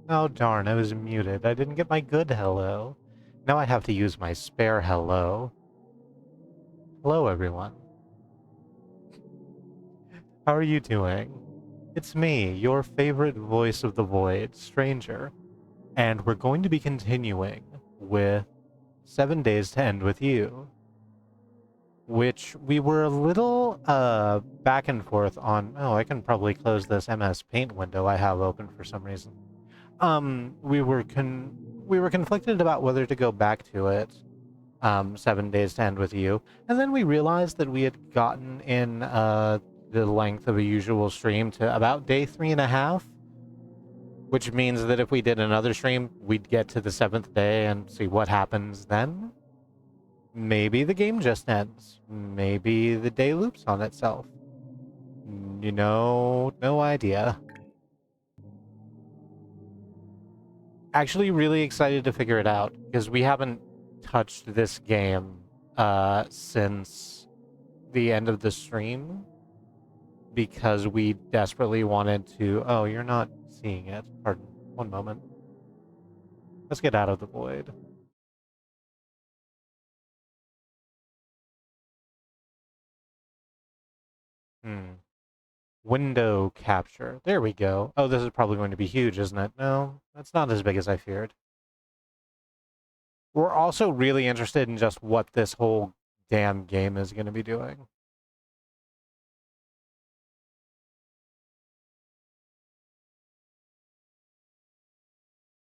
Oh darn, I was muted. I didn't get my good hello. Now I have to use my spare hello. Hello, everyone. How are you doing? It's me, your favorite voice of the void, Stranger. And we're going to be continuing with 7 Days to End with You, which we were a little back and forth on. Oh, I can probably close this MS Paint window I have open for some reason. We were conflicted about whether to go back to it, 7 Days to End with You, and then we realized that we had gotten in the length of a usual stream to about day 3.5, which means that if we did another stream, we'd get to the 7th day and see what happens then. Maybe the game just ends. Maybe the day loops on itself. No idea. Actually really excited to figure it out, because we haven't touched this game since the end of the stream, because we desperately wanted to... Oh, you're not seeing it. Pardon. One moment. Let's get out of the void. Hmm. Window capture. There we go. Oh, this is probably going to be huge, isn't it? No, that's not as big as I feared. We're also really interested in just what this whole damn game is going to be doing.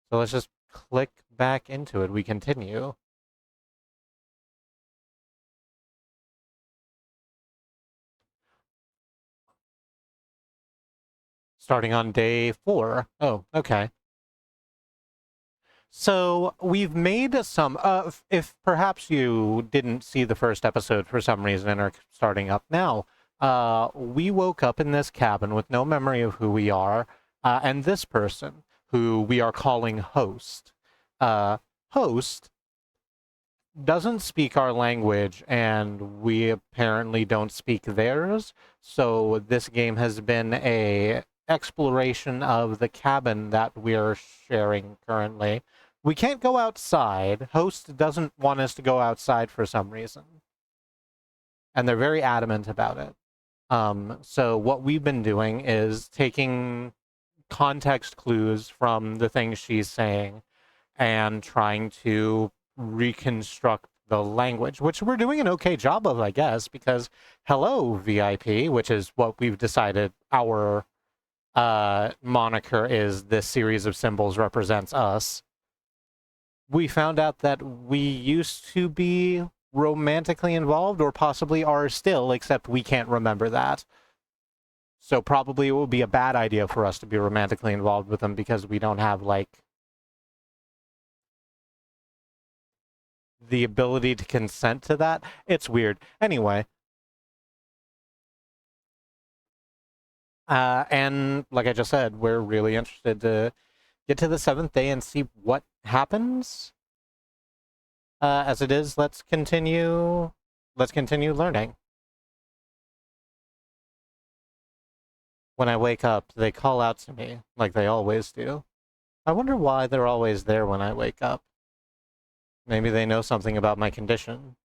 So let's just click back into it. We continue. Starting on day 4. Oh, okay. So we've made some, if perhaps you didn't see the first episode for some reason and are starting up now, we woke up in this cabin with no memory of who we are, and this person, who we are calling Host, Host doesn't speak our language, and we apparently don't speak theirs, so this game has been a exploration of the cabin that we're sharing currently. We can't go outside. Host doesn't want us to go outside for some reason, and they're very adamant about it. So what we've been doing is taking context clues from the things she's saying and trying to reconstruct the language, which we're doing an okay job of, I guess, because hello, VIP, which is what we've decided our moniker is. This series of symbols represents us. We found out that we used to be romantically involved, or possibly are still, except we can't remember that. So probably it would be a bad idea for us to be romantically involved with them, because we don't have, like, the ability to consent to that. It's weird. Anyway, and like I just said, we're really interested to get to the 7th day and see what happens. As it is, let's continue. Let's continue learning. When I wake up, they call out to me like they always do. I wonder why they're always there when I wake up. Maybe they know something about my condition,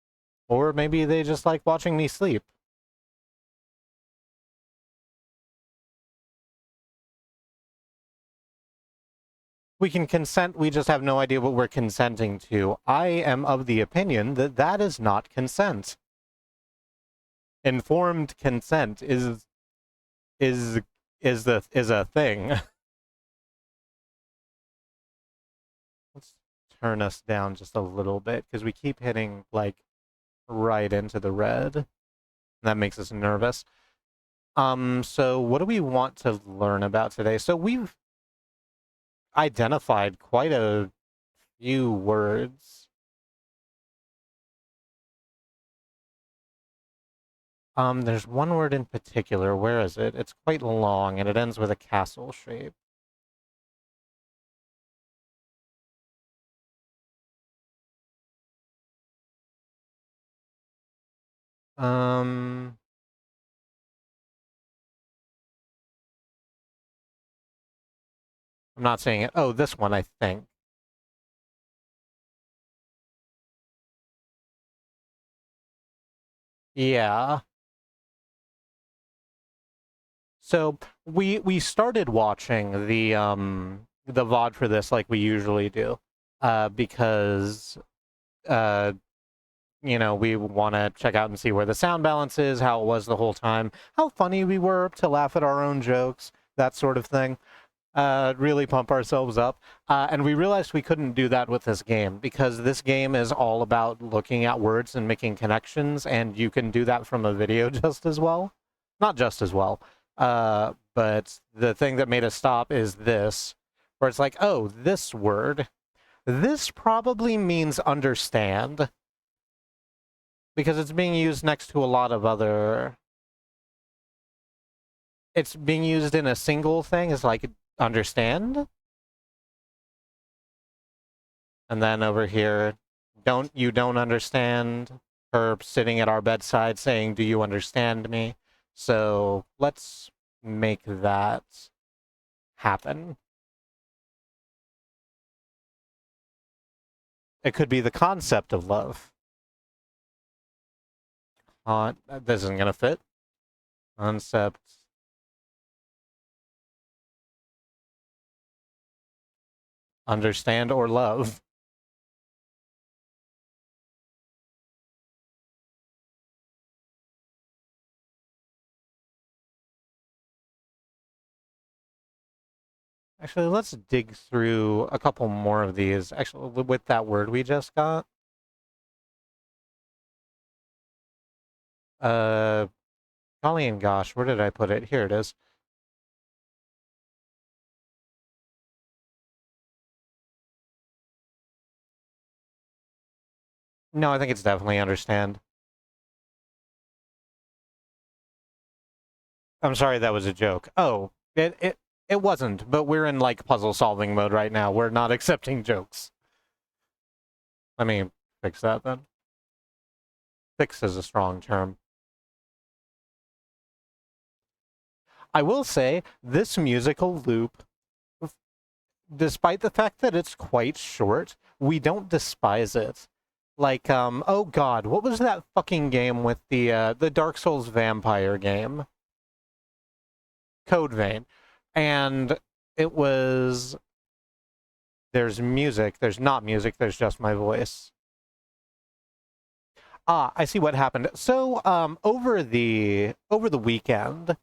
or maybe they just like watching me sleep. We can consent, we just have no idea what we're consenting to. I am of the opinion that that is not consent. Informed consent is is a thing. Let's turn us down just a little bit, because we keep hitting like right into the red. That makes us nervous. So what do we want to learn about today? So we've identified quite a few words. There's one word in particular. Where is it? It's quite long, and it ends with a castle shape. Um, I'm not saying it. Oh, this one, I think. Yeah. So we started watching the VOD for this like we usually do, because uh you know, we want to check out and see where the sound balance is, how it was the whole time, how funny we were to laugh at our own jokes, that sort of thing. Really pump ourselves up. And we realized we couldn't do that with this game because this game is all about looking at words and making connections, and you can do that from a video just as well. Not just as well. But the thing that made us stop is this, where it's like, oh, this word, this probably means understand because it's being used next to a lot of other. It's being used in a single thing. It's like understand. And then over here, don't understand? Her sitting at our bedside saying, do you understand me? So let's make that happen. It could be the concept of love. This isn't gonna fit. Concept. Understand or love. Actually, let's dig through a couple more of these. Actually, with that word we just got. Uh, golly and gosh, where did I put it? Here it is. No, I think it's definitely understand. I'm sorry, that was a joke. Oh, it wasn't, but we're in like puzzle solving mode right now. We're not accepting jokes. Let me fix that then. Fix is a strong term. I will say this musical loop, despite the fact that it's quite short, we don't despise it. Like, oh god, what was that fucking game with the Dark Souls vampire game? Code Vein. And it was, there's music, there's not music, there's just my voice. Ah, I see what happened. So, over the weekend,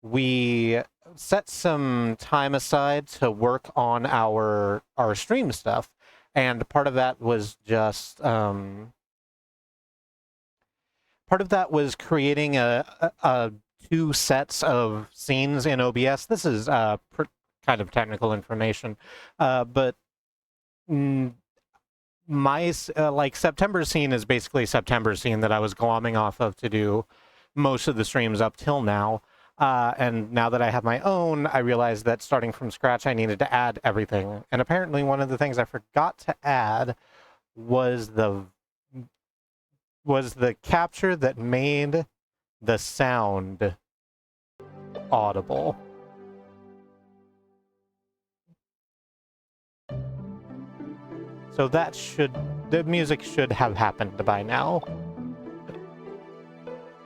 we set some time aside to work on our stream stuff, and part of that was just part of that was creating a two sets of scenes in OBS. This is kind of technical information, but my like September scene is basically September scene that I was glomming off of to do most of the streams up till now. And now that I have my own, I realized that starting from scratch, I needed to add everything. And apparently one of the things I forgot to add was the capture that made the sound audible. So the music should have happened by now.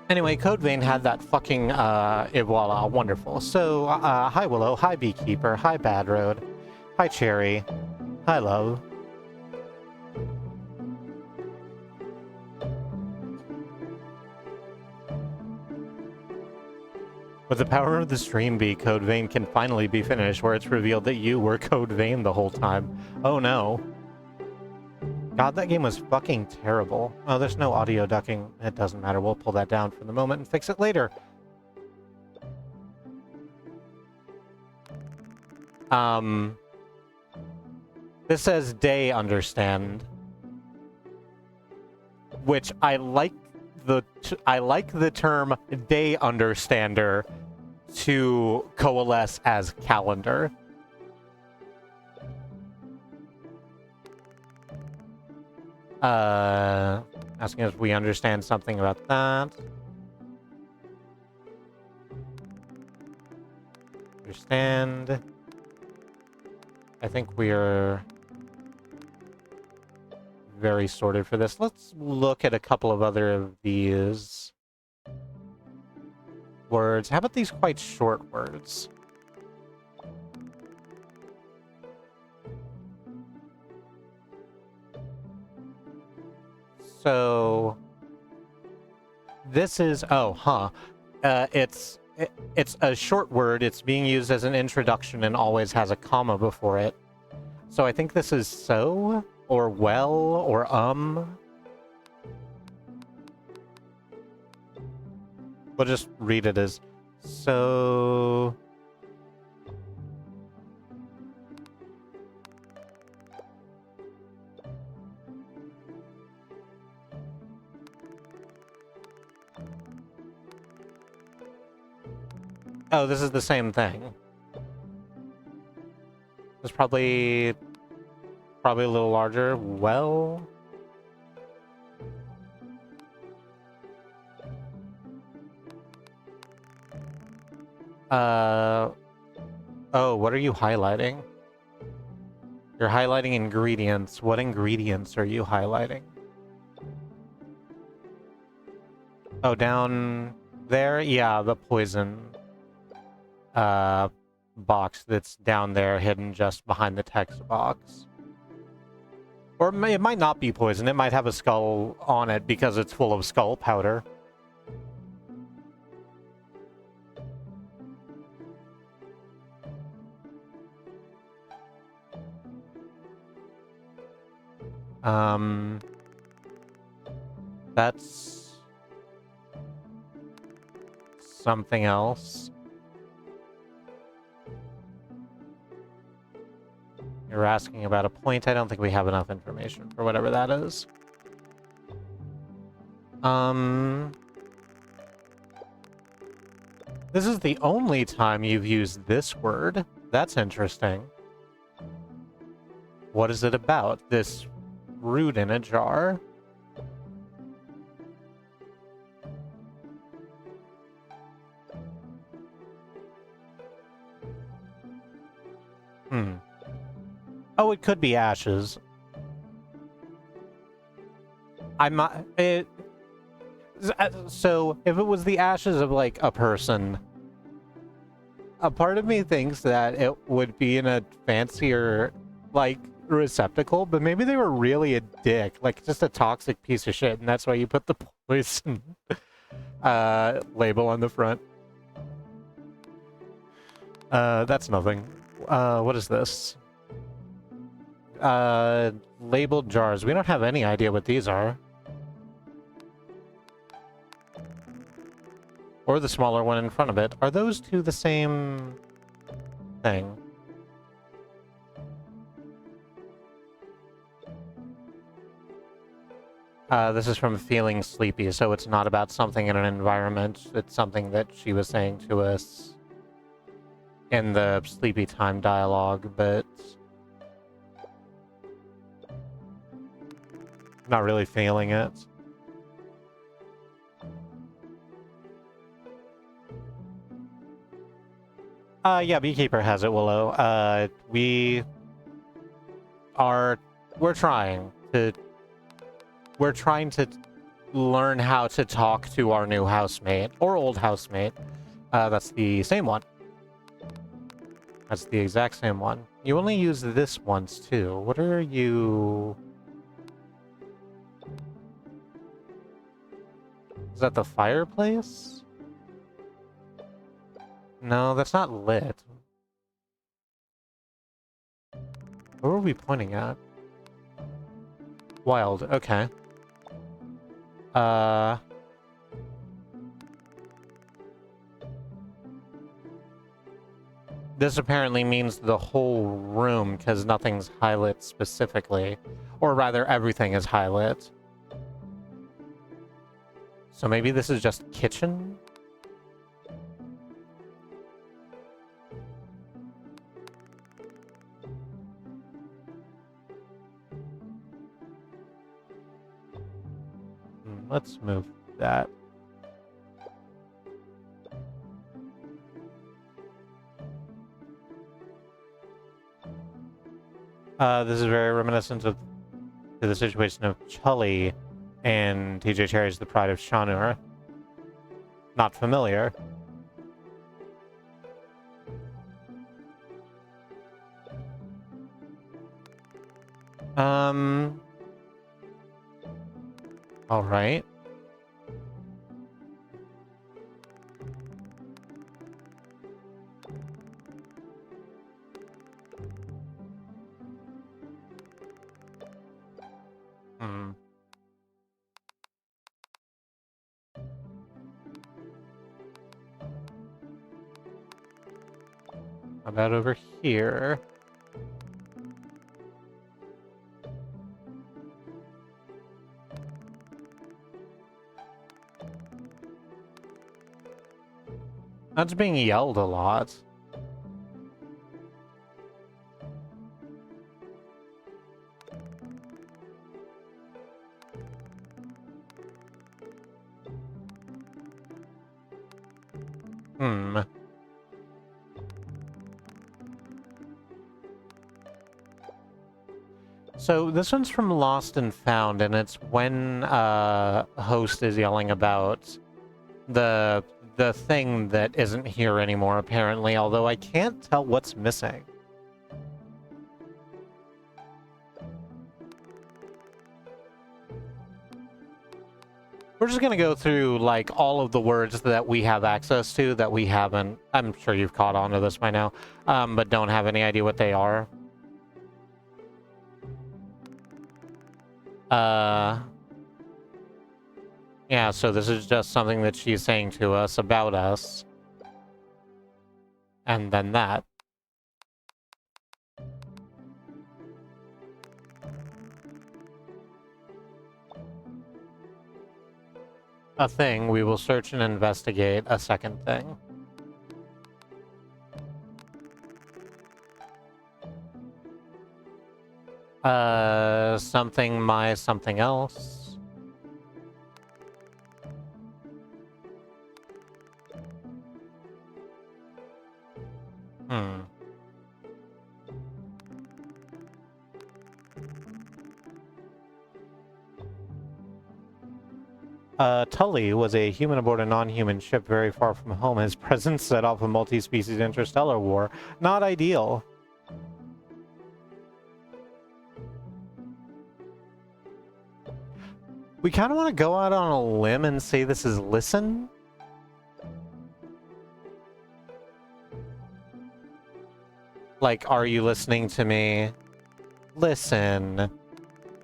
Anyway, Code Vein had that fucking, voila, wonderful. So, hi Willow, hi Beekeeper, hi Bad Road, hi Cherry, hi Love. With the power of the stream bee, Code Vein can finally be finished, where it's revealed that you were Code Vein the whole time. Oh no. God, that game was fucking terrible. Oh, there's no audio ducking. It doesn't matter. We'll pull that down for the moment and fix it later. This says day understand, which I like the term day understander to coalesce as calendar. Asking if we understand something about that. Understand. I think we're very sorted for this. Let's look at a couple of other of these words. How about these quite short words? So this is, it's a short word. It's being used as an introduction and always has a comma before it. So I think this is so, or well, or We'll just read it as so. Oh, this is the same thing. It's probably a little larger. Well. Oh, what are you highlighting? You're highlighting ingredients. What ingredients are you highlighting? Oh, down there? Yeah, the poison box that's down there, hidden just behind the text box. Or it might not be poison. It might have a skull on it because it's full of skull powder. That's something else. You're asking about a point. I don't think we have enough information for whatever that is. This is the only time you've used this word. That's interesting. What is it about? This root in a jar? Oh, it could be ashes. So, if it was the ashes of, like, a person, a part of me thinks that it would be in a fancier, like, receptacle, but maybe they were really a dick, like, just a toxic piece of shit, and that's why you put the poison label on the front. That's nothing. What is this? Labeled jars. We don't have any idea what these are. Or the smaller one in front of it. Are those two the same thing? This is from Feeling Sleepy, so it's not about something in an environment. It's something that she was saying to us in the sleepy time dialogue, but not really feeling it. Yeah, Beekeeper has it, Willow. We're trying to learn how to talk to our new housemate, or old housemate. That's the same one. That's the exact same one. You only use this once, too. What are you... Is that the fireplace? No, that's not lit. What were we pointing at? Wild, okay. This apparently means the whole room, because nothing's highlit specifically. Or rather, everything is highlit. So maybe this is just kitchen? Let's move that. This is very reminiscent of to the situation of Chully in TJ Cherry's The Pride of Shanur. Not familiar. All right. How about over here? That's being yelled a lot. So this one's from Lost and Found, and it's when host is yelling about the thing that isn't here anymore, apparently, although I can't tell what's missing. We're just gonna go through, like, all of the words that we have access to that we haven't... I'm sure you've caught on to this by now, but don't have any idea what they are. Yeah, so this is just something that she's saying to us about us. And then that. A thing, we will search and investigate. A second thing. Something, my something else. Tully was a human aboard a non-human ship very far from home. His presence set off a multi-species interstellar war. Not ideal. We kind of want to go out on a limb and say this is listen. Like, are you listening to me? Listen.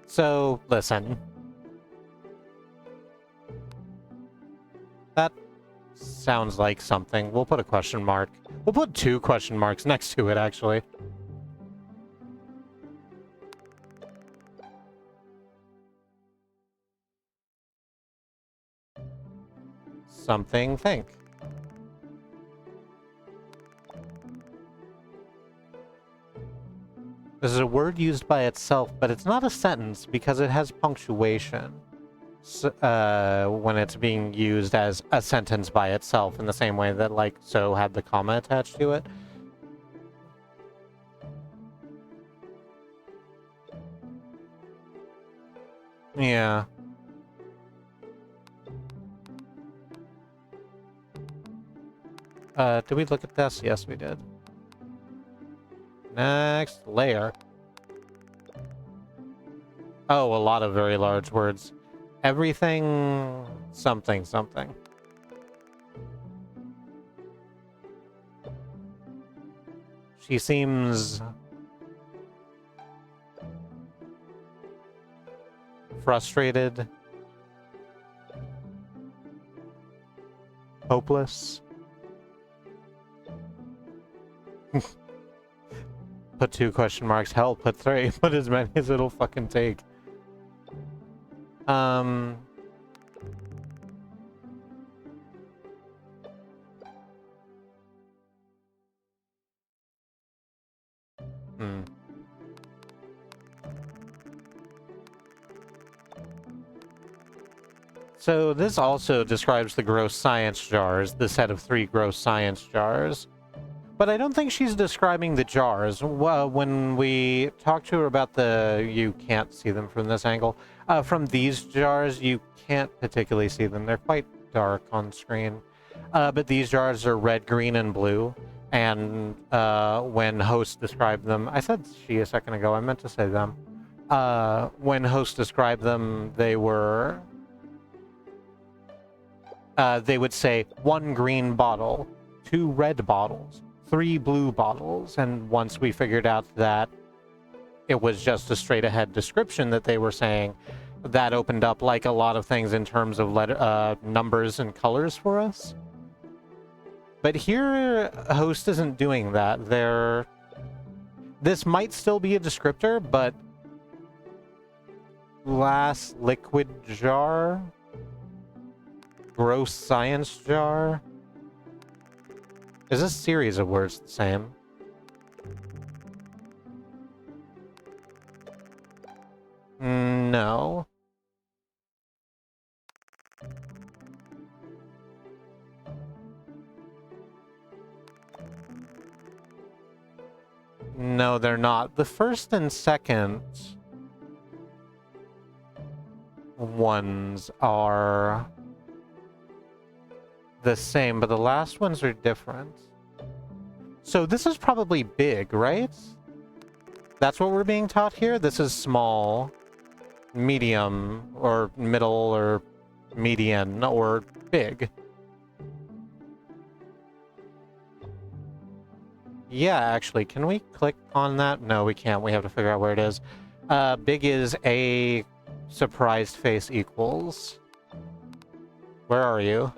So, listen. That sounds like something. We'll put a question mark. We'll put 2 question marks next to it, actually. Something think. This is a word used by itself, but it's not a sentence because it has punctuation. When it's being used as a sentence by itself in the same way that, like, so had the comma attached to it. Yeah. Did we look at this? Yes, we did. Next layer. Oh, a lot of very large words. Everything... something, something. She seems... frustrated. Hopeless. Put 2 question marks. Hell, put 3. Put as many as it'll fucking take. So this also describes the gross science jars, the set of 3 gross science jars. But I don't think she's describing the jars. Well, when we talked to her about you can't see them from this angle. From these jars, you can't particularly see them. They're quite dark on screen. But these jars are red, green, and blue. And when host described them, I said she a second ago, I meant to say them. When host described them, they were... they would say 1 green bottle, 2 red bottles, 3 blue bottles, and once we figured out that it was just a straight-ahead description that they were saying, that opened up like a lot of things in terms of numbers and colors for us. But here, host isn't doing that. This might still be a descriptor, but glass liquid jar, gross science jar. Is this series of words the same? No. No, they're not. The first and second ones are the same, but the last ones are different. So this is probably big, right? That's what we're being taught here? This is small, medium, or middle, or median, or big. Yeah, actually, can we click on that? No, we can't. We have to figure out where it is. Big is a surprised face equals. Where are you?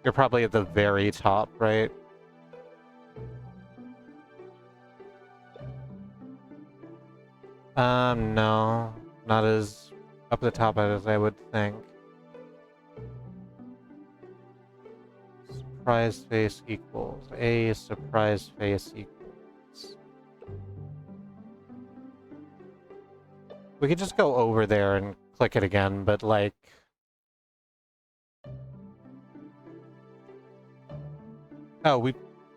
You're probably at the very top, right? No. Not as up the top as I would think. Surprised face equals. A surprised face equals. We could just go over there and click it again, but like... Oh, we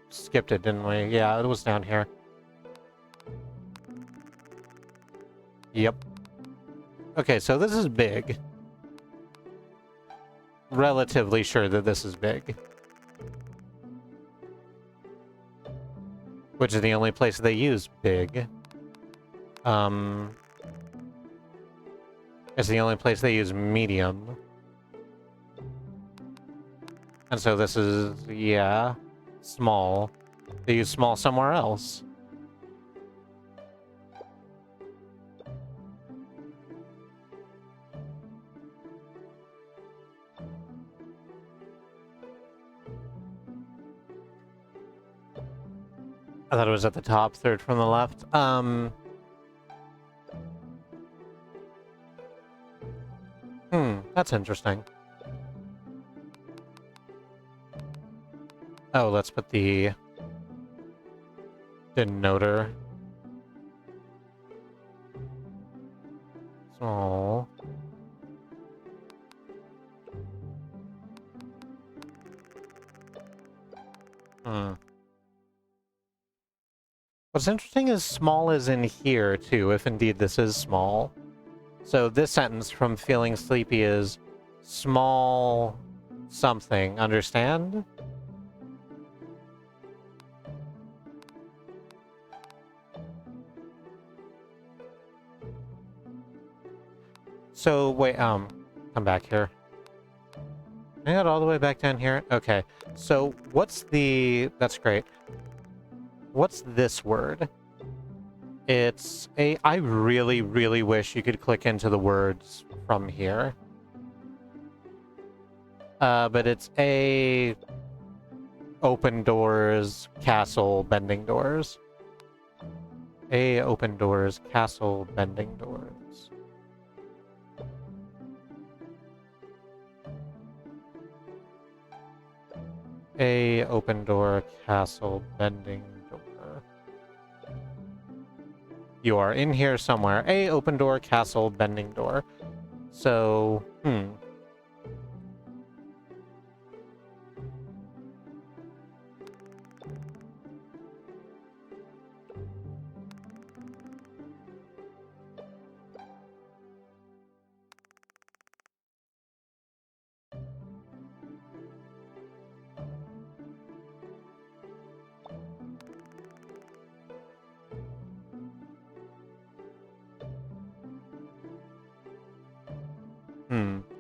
skipped it, didn't we? Yeah, it was down here. Yep. Okay, so this is big. Relatively sure that this is big. Which is the only place they use big. It's the only place they use medium. And so this is, yeah, small. They use small somewhere else. I thought it was at the top, third from the left. That's interesting. Oh, let's put the denoter. Small. What's interesting is small is in here, too, if indeed this is small. So this sentence from feeling sleepy is small something, understand? So, wait, come back here. I got all the way back down here? Okay, so what's that's great. What's this word? It's a... I really, really wish you could click into the words from here. But it's a... open doors, castle, bending doors. A open doors, castle, bending doors. A open door, castle, bending door. You are in here somewhere. A open door, castle, bending door. So,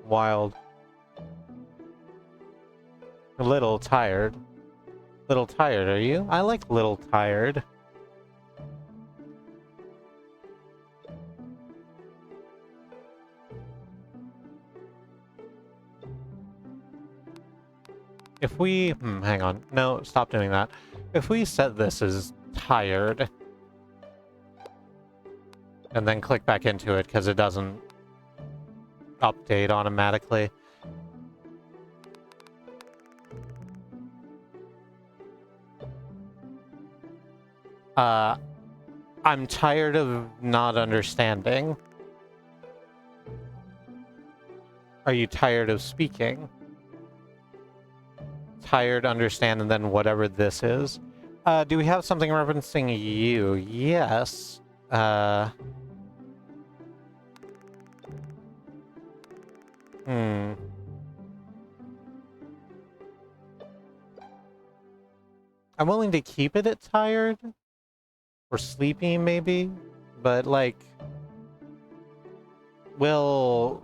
wild. A little tired. Little tired, are you? I like little tired. If we... hang on. No, stop doing that. If we set this as tired, and then click back into it, because it doesn't update automatically. I'm tired of not understanding. Are you tired of speaking? Tired, understand, and then whatever this is. Do we have something referencing you? Yes. I'm willing to keep it at tired. Or sleepy, maybe. But, like... We'll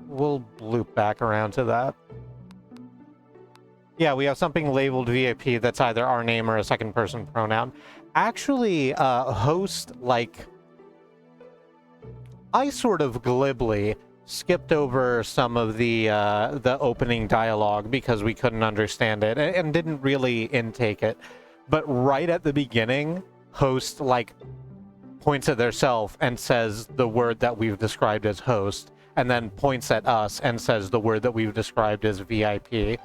loop back around to that. Yeah, we have something labeled VIP that's either our name or a second person pronoun. Actually, host, like... I sort of glibly skipped over some of the opening dialogue because we couldn't understand it and didn't really intake it. But right at the beginning, host, like, points at theirself and says the word that we've described as host, and then points at us and says the word that we've described as VIP.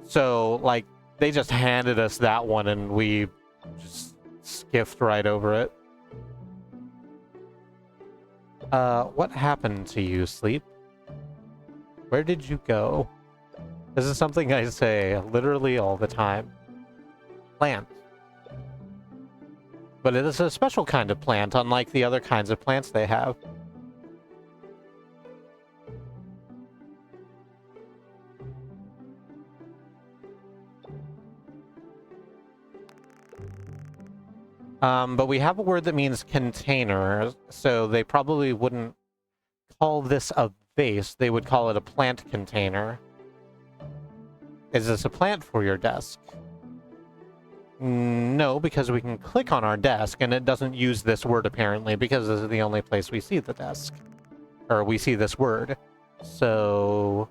So, like, they just handed us that one and we just skipped right over it. What happened to you, Sleep? Where did you go? This is something I say literally all the time. Plant. But it is a special kind of plant, unlike the other kinds of plants they have. But we have a word that means container, so they probably wouldn't call this a vase. They would call it a plant container. Is this a plant for your desk? No, because we can click on our desk, and it doesn't use this word, apparently, because this is the only place we see the desk. Or we see this word. So...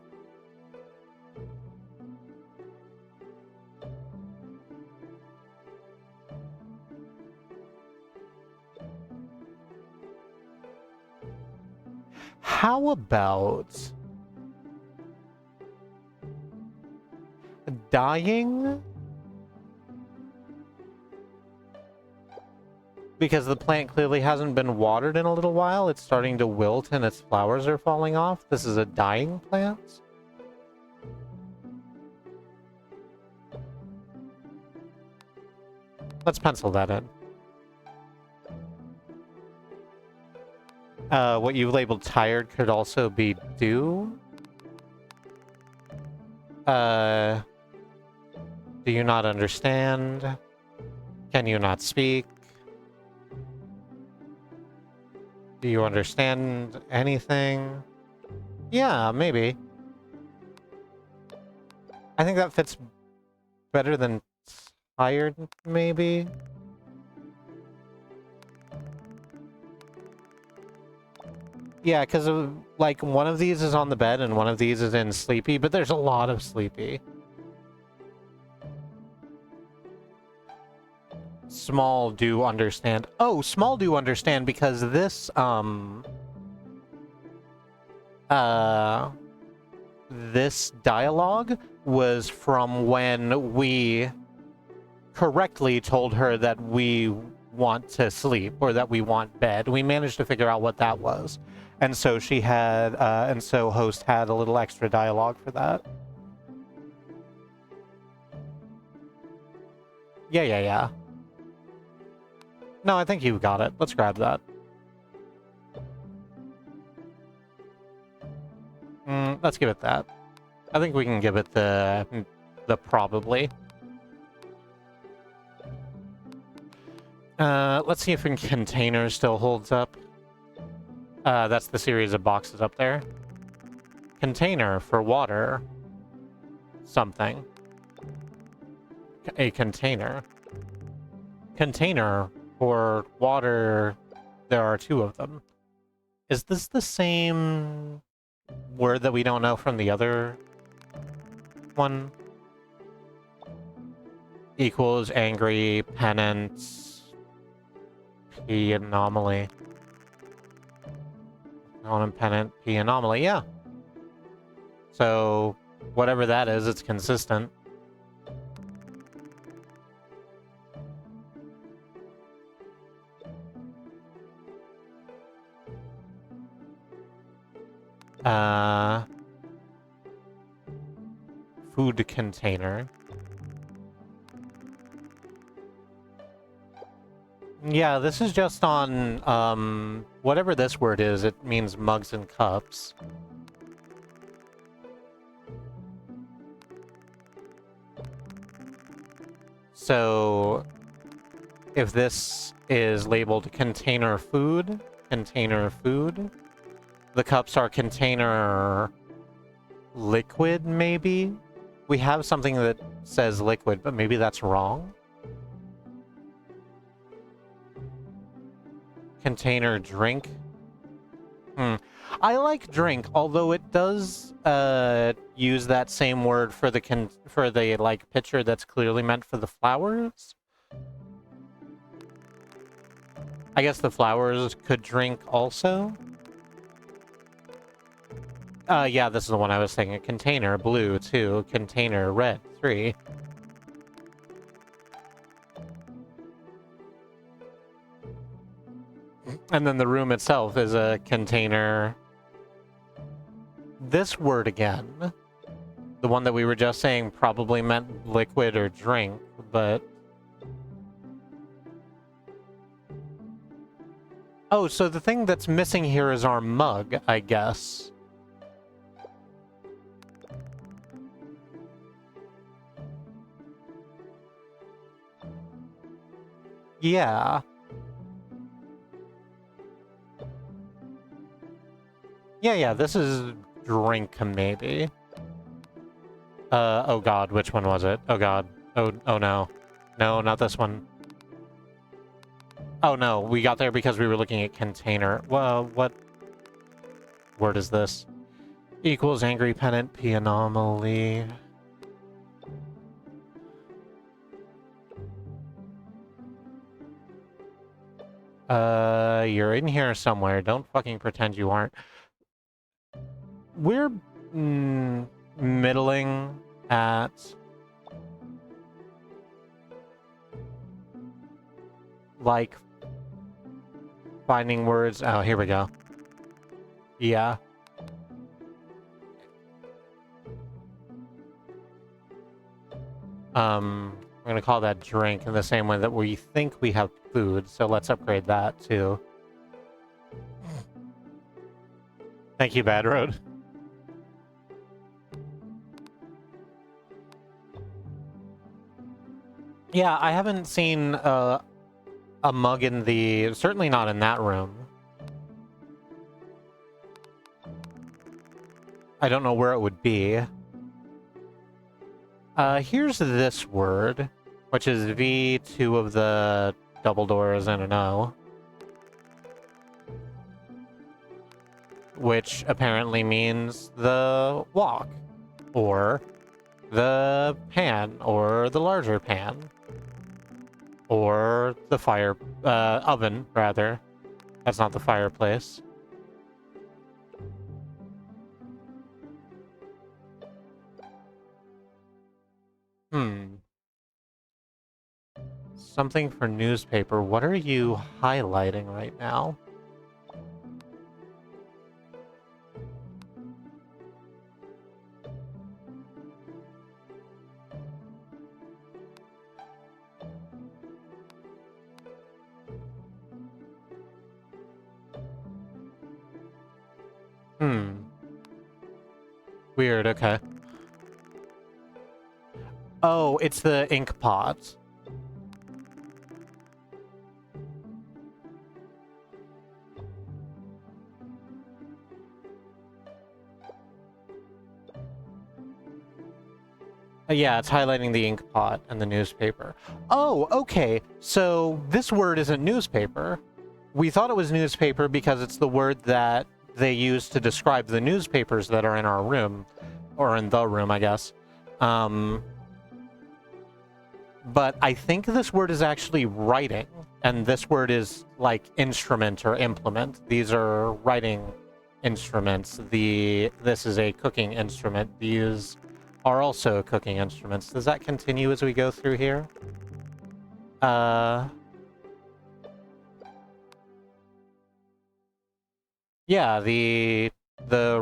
how about... dying? Because the plant clearly hasn't been watered in a little while. It's starting to wilt and its flowers are falling off. This is a dying plant? Let's pencil that in. What you labeled tired could also be due. Do you not understand? Can you not speak? Do you understand anything? Yeah, maybe. I think that fits better than tired, maybe? Yeah, because like one of these is on the bed and one of these is in sleepy, but there's a lot of sleepy. Small do understand. Oh, small do understand because this, this dialogue was from when we correctly told her that we want to sleep or that we want bed. We managed to figure out what that was. And so she had, and so host had a little extra dialogue for that. Yeah. No, I think you got it. Let's grab that. Let's give it that. I think we can give it the probably. Let's see if in containers still holds up. That's the series of boxes up there. Container for water. Something. A container. Container for water. There are two of them. Is this the same word that we don't know from the other one? Equals angry, penance, P anomaly. Non-pennant, P anomaly, yeah. So, whatever that is, it's consistent. Food container. Yeah, this is just on, whatever this word is, it means mugs and cups. So, if this is labeled container food, the cups are container liquid, maybe? We have something that says liquid, but maybe that's wrong? Container drink. I like drink, although it does use that same word for the like pitcher that's clearly meant for the flowers. I guess the flowers could drink also. Yeah, this is the one I was thinking. Container blue 2, container red 3. And then the room itself is a container. This word again, the one that we were just saying probably meant liquid or drink, but... Oh, so the thing that's missing here is our mug, I guess. Yeah. Yeah, this is drink, maybe. Oh god, which one was it? Oh god. Oh no. No, not this one. Oh no, we got there because we were looking at container. Well, what word is this? Equals angry pennant, P anomaly. You're in here somewhere. Don't fucking pretend you aren't. We're middling at like finding words. Oh, here we go. Yeah. I'm gonna call that drink in the same way that we think we have food, so let's upgrade that too. Thank you, Bad Road. Yeah, I haven't seen a mug in the... Certainly not in that room. I don't know where it would be. Here's this word, which is V2 of the double doors and an O. Which apparently means the wok, or the pan, or the larger pan, or the fire, oven, rather. That's not the fireplace. Something for newspaper. What are you highlighting right now? Hmm. Weird, okay. Oh, it's the ink pot. Yeah, it's highlighting the ink pot and the newspaper. Oh, okay. So this word isn't newspaper. We thought it was newspaper because it's the word that they use to describe the newspapers that are in our room. Or in the room, I guess. But I think this word is actually writing. And this word is like instrument or implement. These are writing instruments. This is a cooking instrument. These are also cooking instruments. Does that continue as we go through here? Yeah, the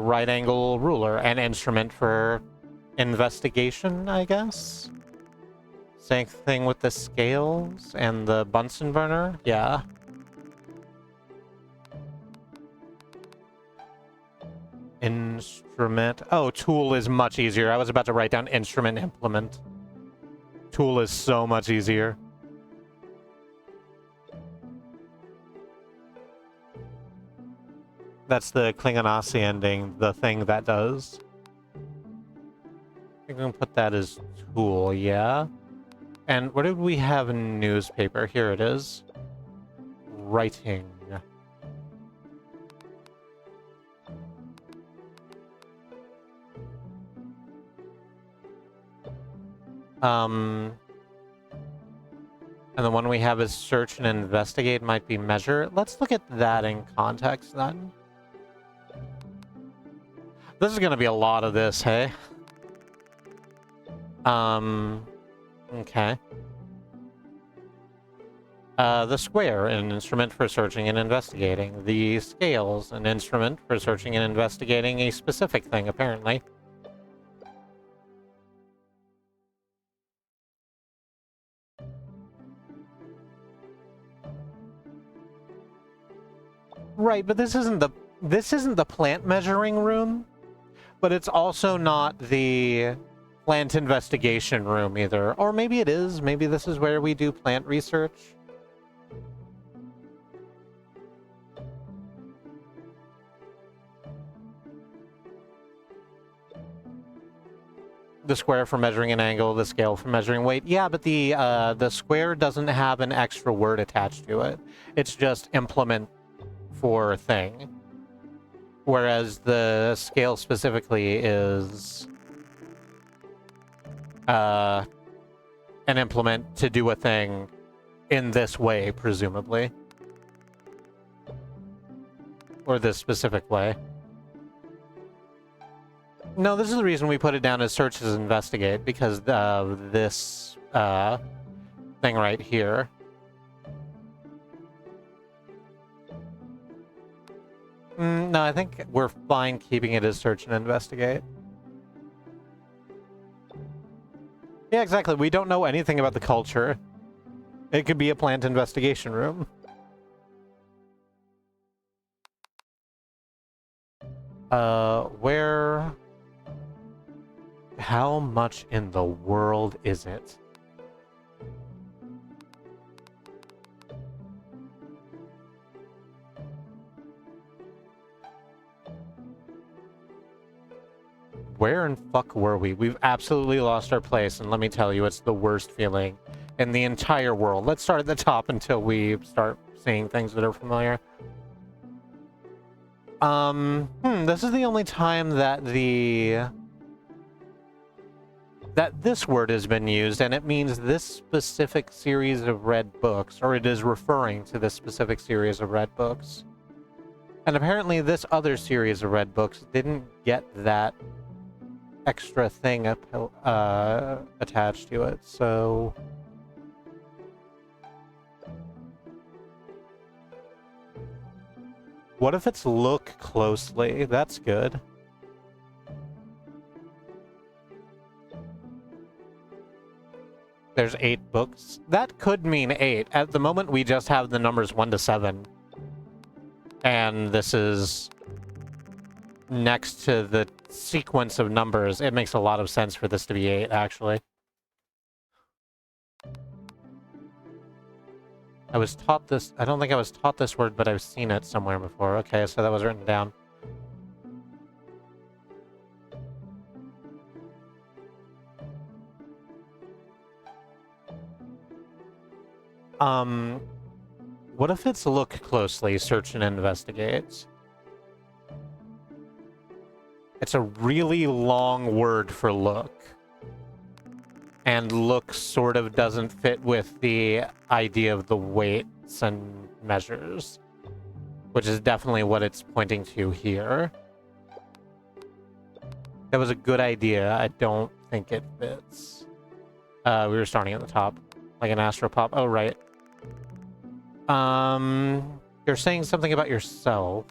right angle ruler, an instrument for investigation, I guess. Same thing with the scales and the Bunsen burner. Yeah. Instrument. Oh, tool is much easier. I was about to write down instrument implement. Tool is so much easier. That's the Klingonasi ending, the thing that does. I'm gonna put that as tool, yeah. And what did we have in newspaper? Here it is. Writing. And the one we have is search and investigate, might be measure. Let's look at that in context then. This is gonna be a lot of this, hey? Okay. The square, an instrument for searching and investigating. The scales, an instrument for searching and investigating a specific thing, apparently. Right, but this isn't the plant measuring room, but it's also not the plant investigation room either. Or maybe it is. Maybe this is where we do plant research. The square for measuring an angle, the scale for measuring weight. Yeah, but the square doesn't have an extra word attached to it. It's just implement for thing. Whereas the scale specifically is an implement to do a thing in this way, presumably. Or this specific way. No, this is the reason we put it down as search as investigate, because of this thing right here. No, I think we're fine keeping it as search and investigate. Yeah, exactly. We don't know anything about the culture. It could be a plant investigation room. Where... How much in the world is it? Where in fuck were we? We've absolutely lost our place, and let me tell you, it's the worst feeling in the entire world. Let's start at the top until we start seeing things that are familiar. This is the only time that this word has been used, and it means this specific series of red books, or it is referring to this specific series of red books. And apparently this other series of red books didn't get that extra thing attached to it, so... What if it's look closely? That's good. There's 8 books. That could mean 8. At the moment, we just have the numbers 1 to 7. And this is next to the sequence of numbers, it makes a lot of sense for this to be 8, actually. I was taught this... I don't think I was taught this word, but I've seen it somewhere before. Okay, so that was written down. What if it's look closely, search and investigate? It's a really long word for look. And look sort of doesn't fit with the idea of the weights and measures, which is definitely what it's pointing to here. That was a good idea. I don't think it fits. We were starting at the top, like an astropop. Oh, right. You're saying something about yourself.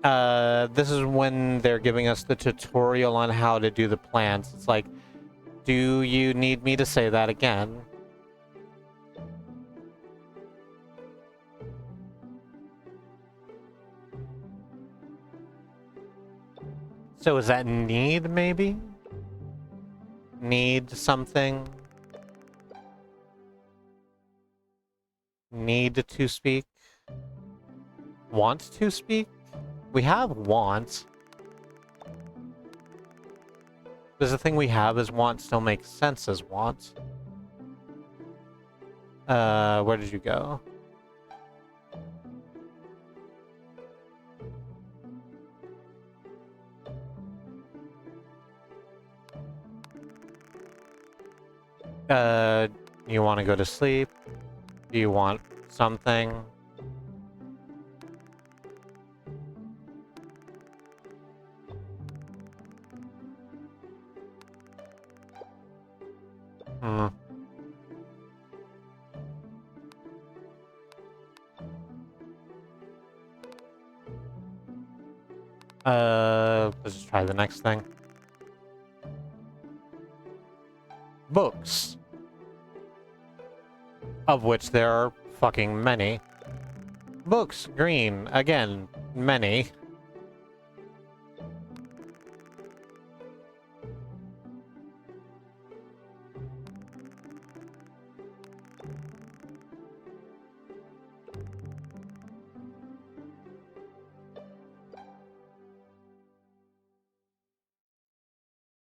This is when they're giving us the tutorial on how to do the plants. It's like, do you need me to say that again? So is that need, maybe? Need something? Need to speak? Want to speak? We have want. Does the thing we have as want still make sense as want? Where did you go? You want to go to sleep? Do you want something? Hmm. Let's just try the next thing. Books. Of which there are fucking many. Books, green, again, many.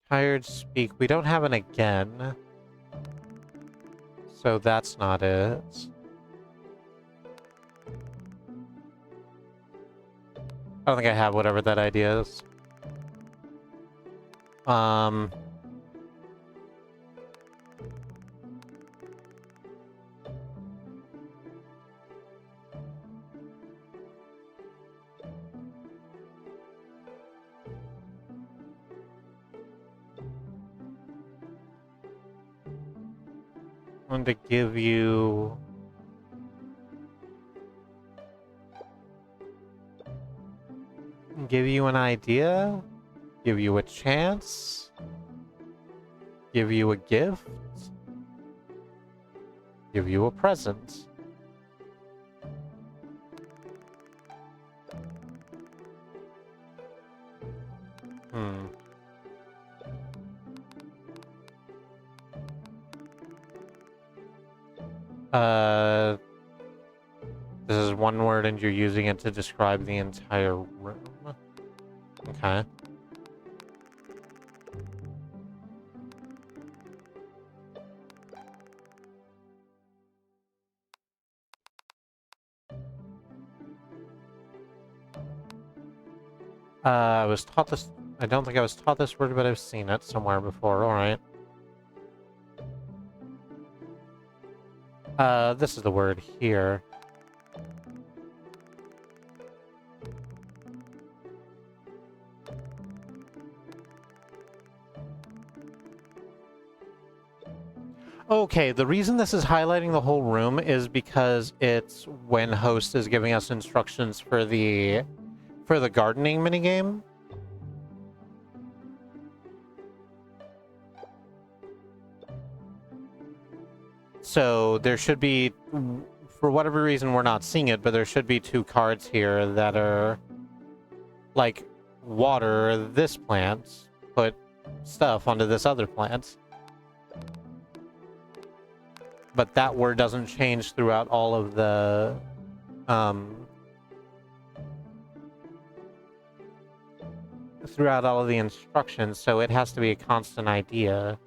Tired speak. We don't have an again. So that's not it. I don't think I have whatever that idea is. I wanted to give you... Give you an idea? Give you a chance? Give you a gift? Give you a present? This is one word and you're using it to describe the entire room. Okay. I was taught this... I don't think I was taught this word, but I've seen it somewhere before. Alright. This is the word here. Okay, the reason this is highlighting the whole room is because it's when host is giving us instructions for the gardening minigame. So there should be for whatever reason, we're not seeing it, but there should be 2 cards here that are, like, water this plant, put stuff onto this other plant. But that word doesn't change throughout all of the, throughout all of the instructions, so it has to be a constant idea.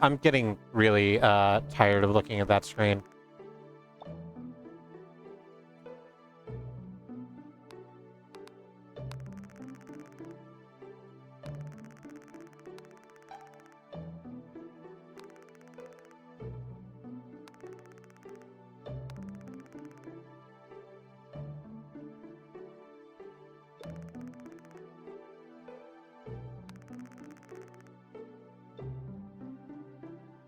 I'm getting really tired of looking at that screen.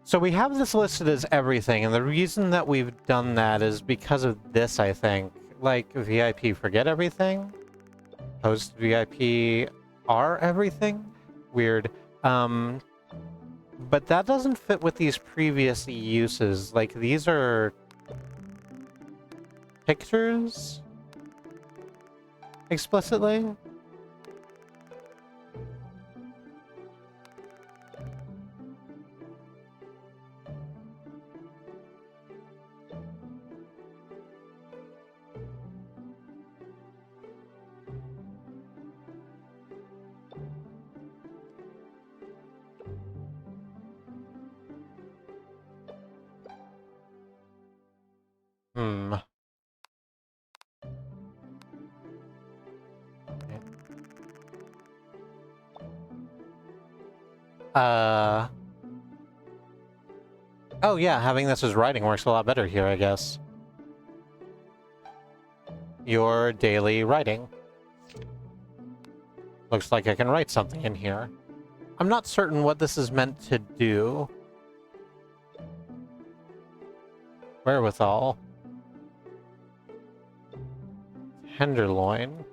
So we have this listed as everything, and the reason that we've done that is because of this, I think. Like, VIP forget everything? Post VIP are everything? Weird. But that doesn't fit with these previous uses. Like, these are pictures? Explicitly? Oh yeah, having this as writing works a lot better here, I guess. Your daily writing. Looks like I can write something in here. I'm not certain what this is meant to do. Wherewithal. Tenderloin.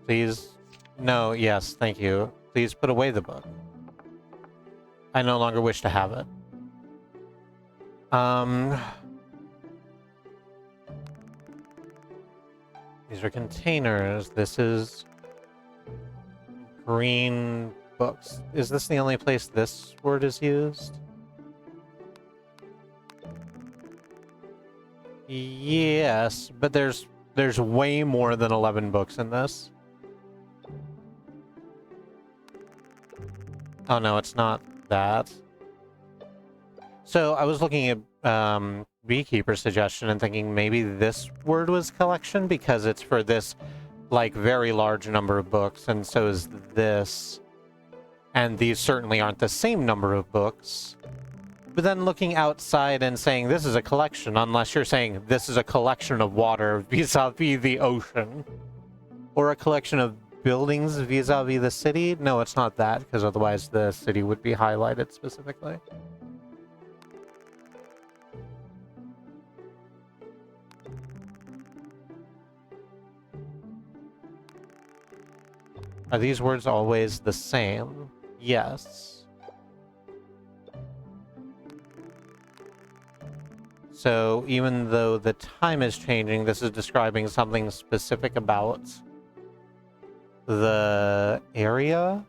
Please. No, yes, thank you. Please put away the book. I no longer wish to have it. These are containers. This is green books. Is this the only place this word is used? Yes, but there's way more than 11 books in this. Oh no, it's not that. So I was looking at Beekeeper's suggestion and thinking maybe this word was collection because it's for this like very large number of books, and so is this. And these certainly aren't the same number of books. But then looking outside and saying this is a collection, unless you're saying this is a collection of water vis-a-vis the ocean. Or a collection of buildings vis-a-vis the city? No, it's not that, because otherwise the city would be highlighted specifically. Are these words always the same? Yes. So even though the time is changing, this is describing something specific about the area?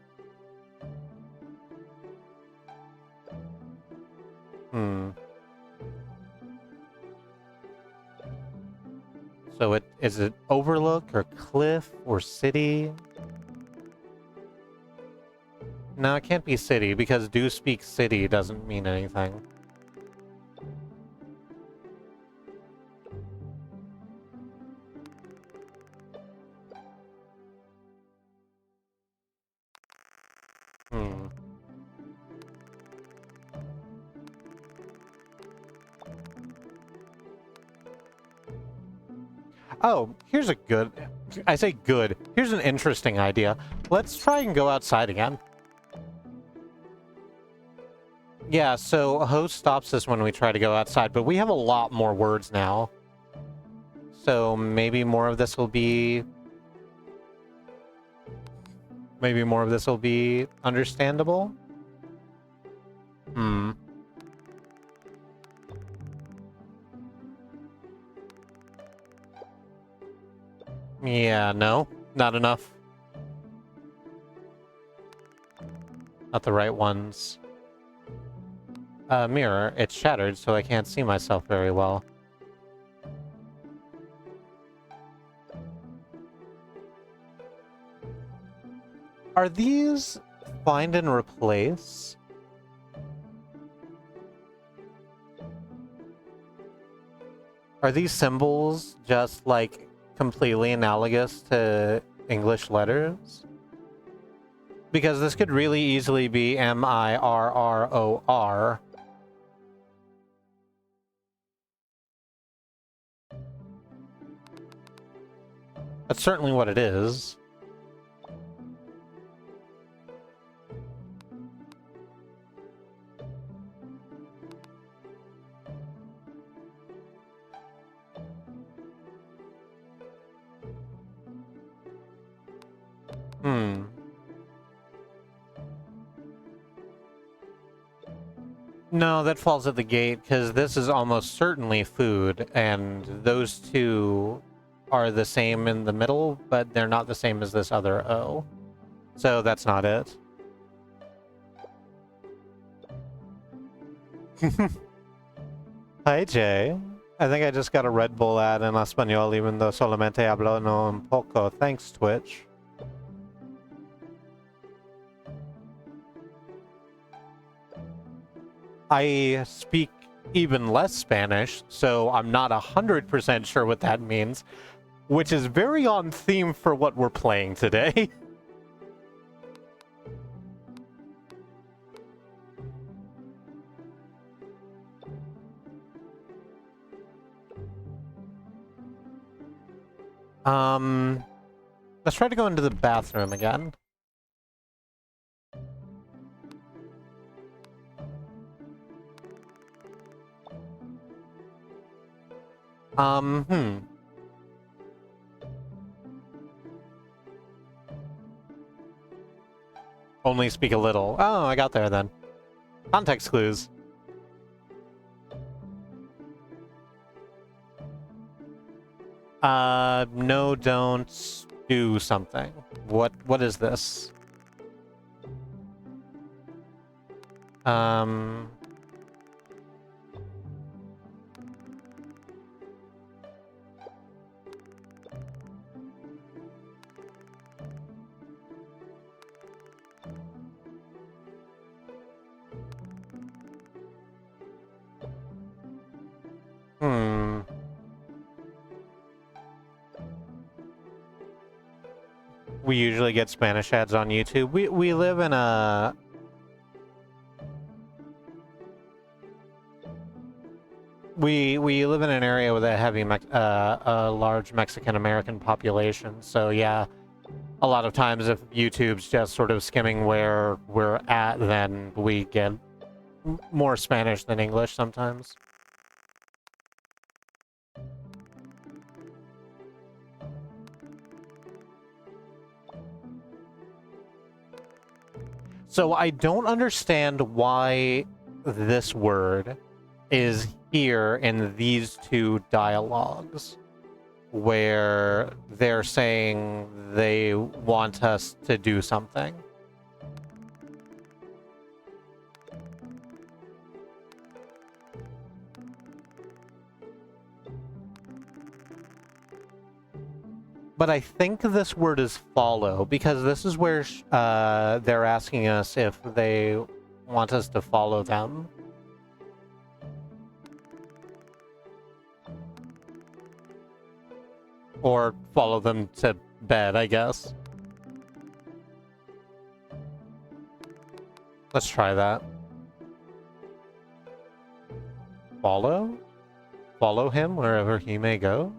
So is it overlook or cliff or city? No, it can't be city, because do speak city doesn't mean anything. Oh, here's a good... I say good. Here's an interesting idea. Let's try and go outside again. Yeah, so host stops us when we try to go outside, but we have a lot more words now. So maybe more of this will be... Maybe more of this will be understandable? Hmm. Yeah, no. Not enough. Not the right ones. Mirror. It's shattered, so I can't see myself very well. Are these find and replace? Are these symbols just, like, completely analogous to English letters? Because this could really easily be M-I-R-R-O-R. That's certainly what it is. Hmm. No, that falls at the gate, because this is almost certainly food, and those two are the same in the middle, but they're not the same as this other O. So that's not it. Hi, Jay. I think I just got a Red Bull ad in español, even though solamente hablo no un poco. Thanks, Twitch. I speak even less Spanish, so I'm not 100% sure what that means, which is very on theme for what we're playing today. Let's try to go into the bathroom again. Hmm. Only speak a little. Oh, I got there then. Context clues. No, don't do something. What is this? Um... Hmm. We usually get Spanish ads on YouTube. We live in a... We live in an area with a a large Mexican-American population, so yeah, a lot of times if YouTube's just sort of skimming where we're at, then we get more Spanish than English sometimes. So I don't understand why this word is here in these two dialogues, where they're saying they want us to do something. But I think this word is follow, because this is where they're asking us if they want us to follow them. Or follow them to bed, I guess. Let's try that. Follow? Follow him wherever he may go?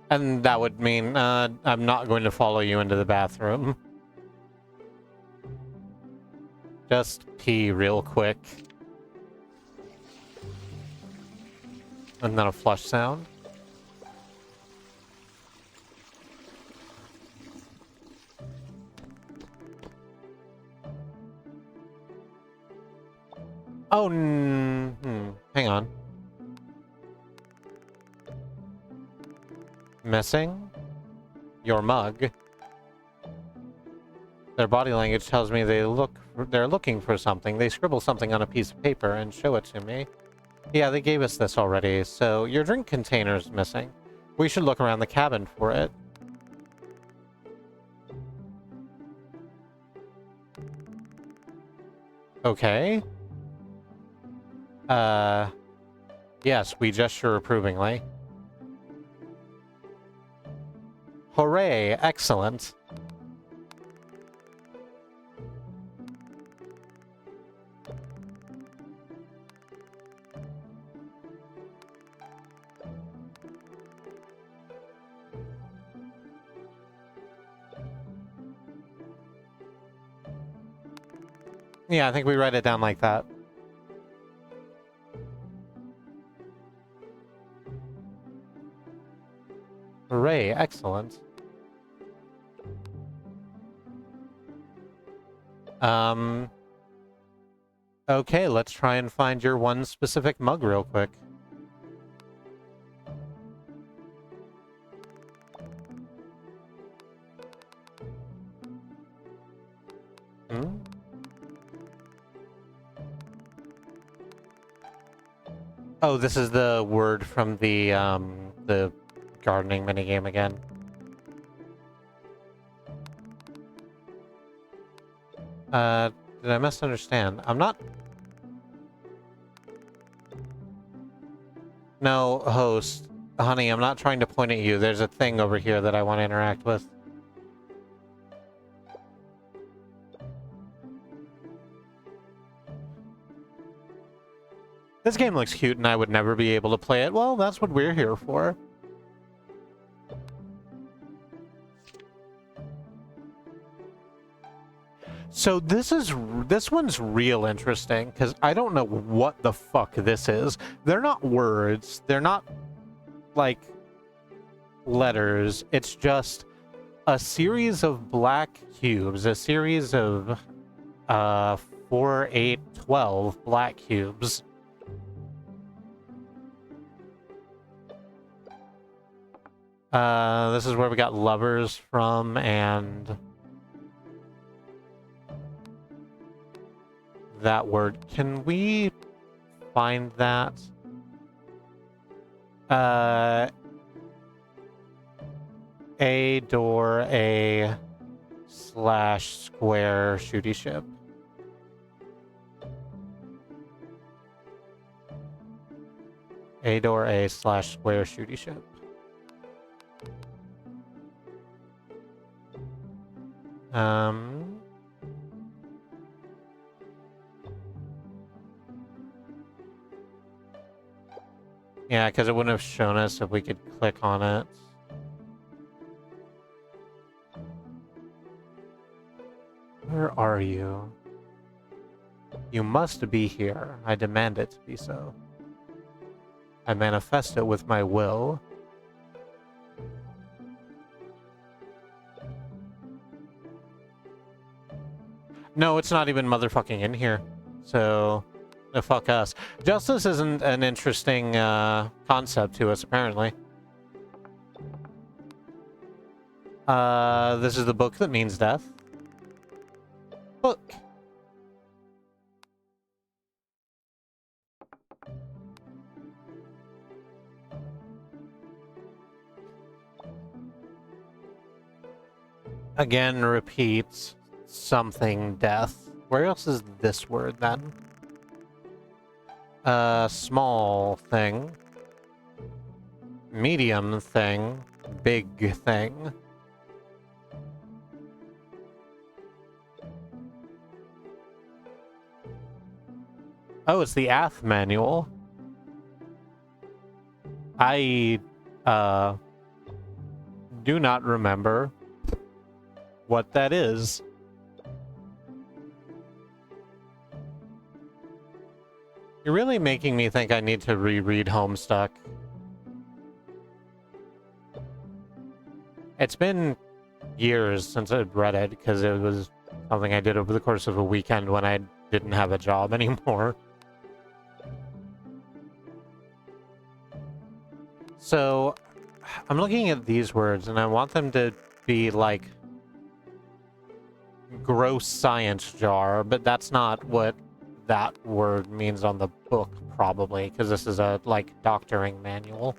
And that would mean I'm not going to follow you into the bathroom. Just pee real quick. And then a flush sound. Oh, hang on. Missing? Your mug. Their body language tells me they're looking for something. They scribble something on a piece of paper and show it to me. Yeah, they gave us this already. So your drink container's missing. We should look around the cabin for it. Okay. Yes, we gesture approvingly. Hooray, excellent. Yeah, I think we write it down like that. Hooray, excellent. Okay, let's try and find your one specific mug real quick. Hmm? Oh, this is the word from the gardening minigame again. Did I misunderstand? I'm not... No, host. Honey, I'm not trying to point at you. There's a thing over here that I want to interact with. This game looks cute and I would never be able to play it. Well, that's what we're here for. So this one's real interesting because I don't know what the fuck this is. They're not words. They're not like letters. It's just a series of black cubes, a series of 4, 8, 12 black cubes. This is where we got lovers from, and that word. Can we find that? A door, a slash square shooty ship. A door, a slash square shooty ship. Yeah, because it wouldn't have shown us if we could click on it. Where are you? You must be here. I demand it to be so. I manifest it with my will. No, it's not even motherfucking in here. So, fuck us. Justice isn't an interesting concept to us, apparently. This is the book that means death. Book. Again, repeats something death. Where else is this word then? Small thing. Medium thing. Big thing. Oh, it's the Ath manual. I, do not remember what that is. You're really making me think I need to reread Homestuck. It's been years since I'd read it, because it was something I did over the course of a weekend when I didn't have a job anymore. So, I'm looking at these words, and I want them to be, like, gross science jar, but that's not what that word means on the book, probably, because this is a, like, doctoring manual.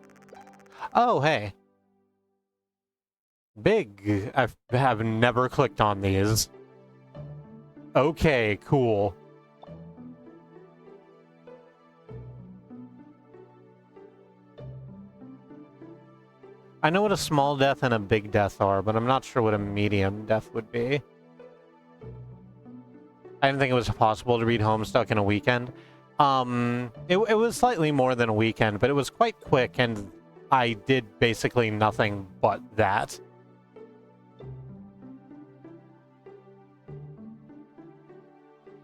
Oh, hey. Big. I have never clicked on these. Okay, cool. I know what a small death and a big death are, but I'm not sure what a medium death would be. I didn't think it was possible to read Homestuck in a weekend. It was slightly more than a weekend, but it was quite quick, and I did basically nothing but that.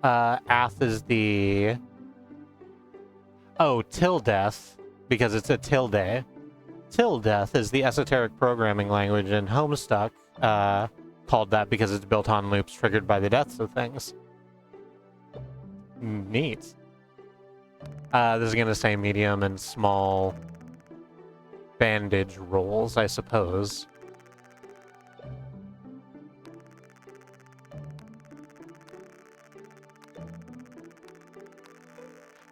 Ath is the... Oh, till death, because it's a tilde. Till death is the esoteric programming language in Homestuck, called that because it's built on loops triggered by the deaths of things. Neat. This is going to say medium and small bandage rolls, I suppose.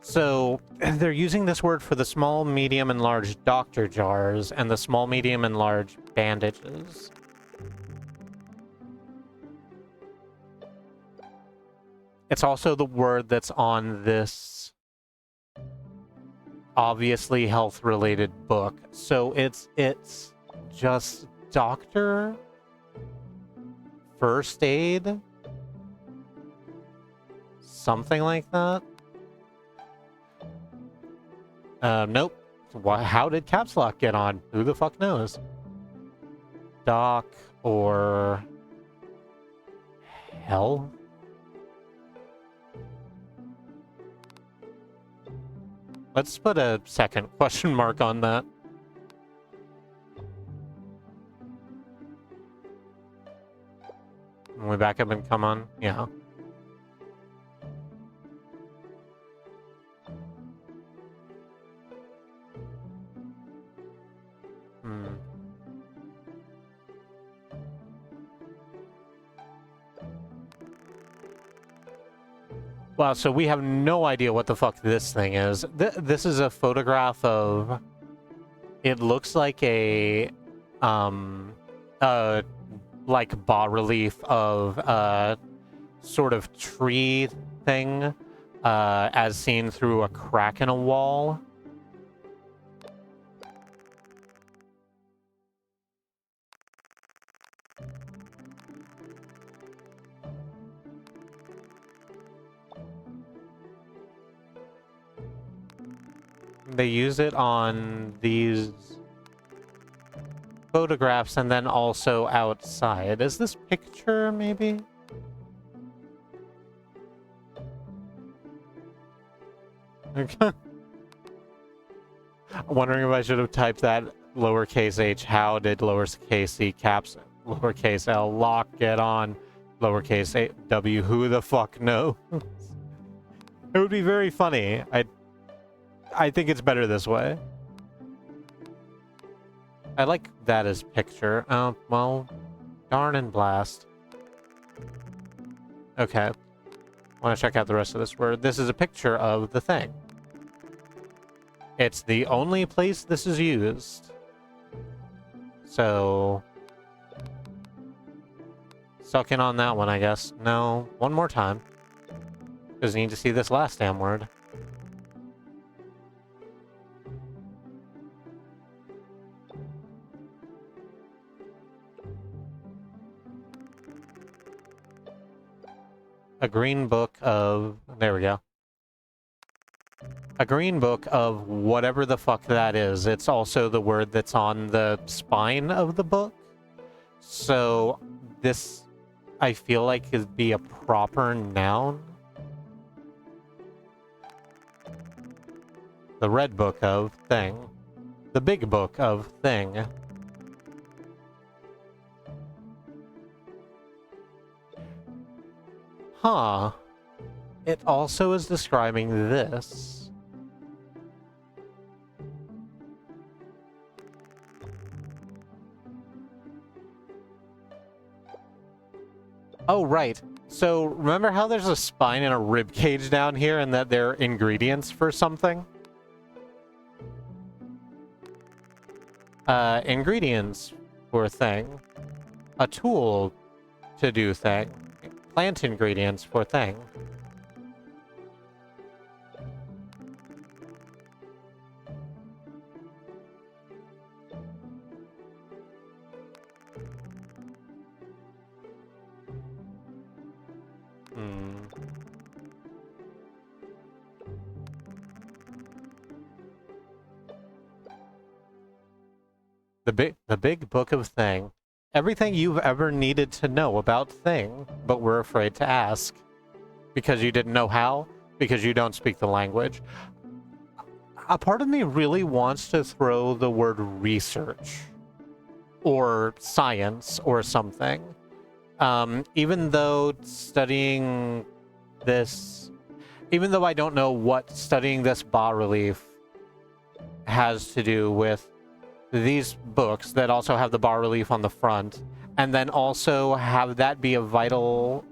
So, they're using this word for the small, medium, and large doctor jars, and the small, medium, and large bandages. It's also the word that's on this obviously health-related book. So it's just doctor, first aid, something like that. Nope. How did Caps Lock get on? Who the fuck knows? Doc or hell? Let's put a second question mark on that. Can we back up and come on? Yeah. Wow, so we have no idea what the fuck this thing is. This is a photograph of... It looks like a... like bas-relief of a sort of tree thing, as seen through a crack in a wall. They use it on these photographs and then also outside. Is this picture, maybe? I'm wondering if I should have typed that lowercase h. How did lowercase c caps lowercase l lock get on lowercase a w? Who the fuck knows? It would be very funny. I think it's better this way. I like that as picture. Oh, well, darn and blast. Okay. I want to check out the rest of this word. This is a picture of the thing. It's the only place this is used. So... suck in on that one, I guess. No, one more time. Because you need to see this last damn word. A green book of... there we go. A green book of whatever the fuck that is. It's also the word that's on the spine of the book. So this, I feel like, could be a proper noun. The red book of thing. The big book of thing. Huh. It also is describing this. Oh, right. So, remember how there's a spine and a rib cage down here and that they're ingredients for something? Ingredients for thing. A tool to do thing. Plant ingredients for thing. The big book of thing. Everything you've ever needed to know about thing, but were afraid to ask. Because you didn't know how? Because you don't speak the language. A part of me really wants to throw the word research. Or science, or something. Even though studying this... Even though I don't know what studying this bas-relief has to do with these books that also have the bas-relief on the front, and then also have that be a vital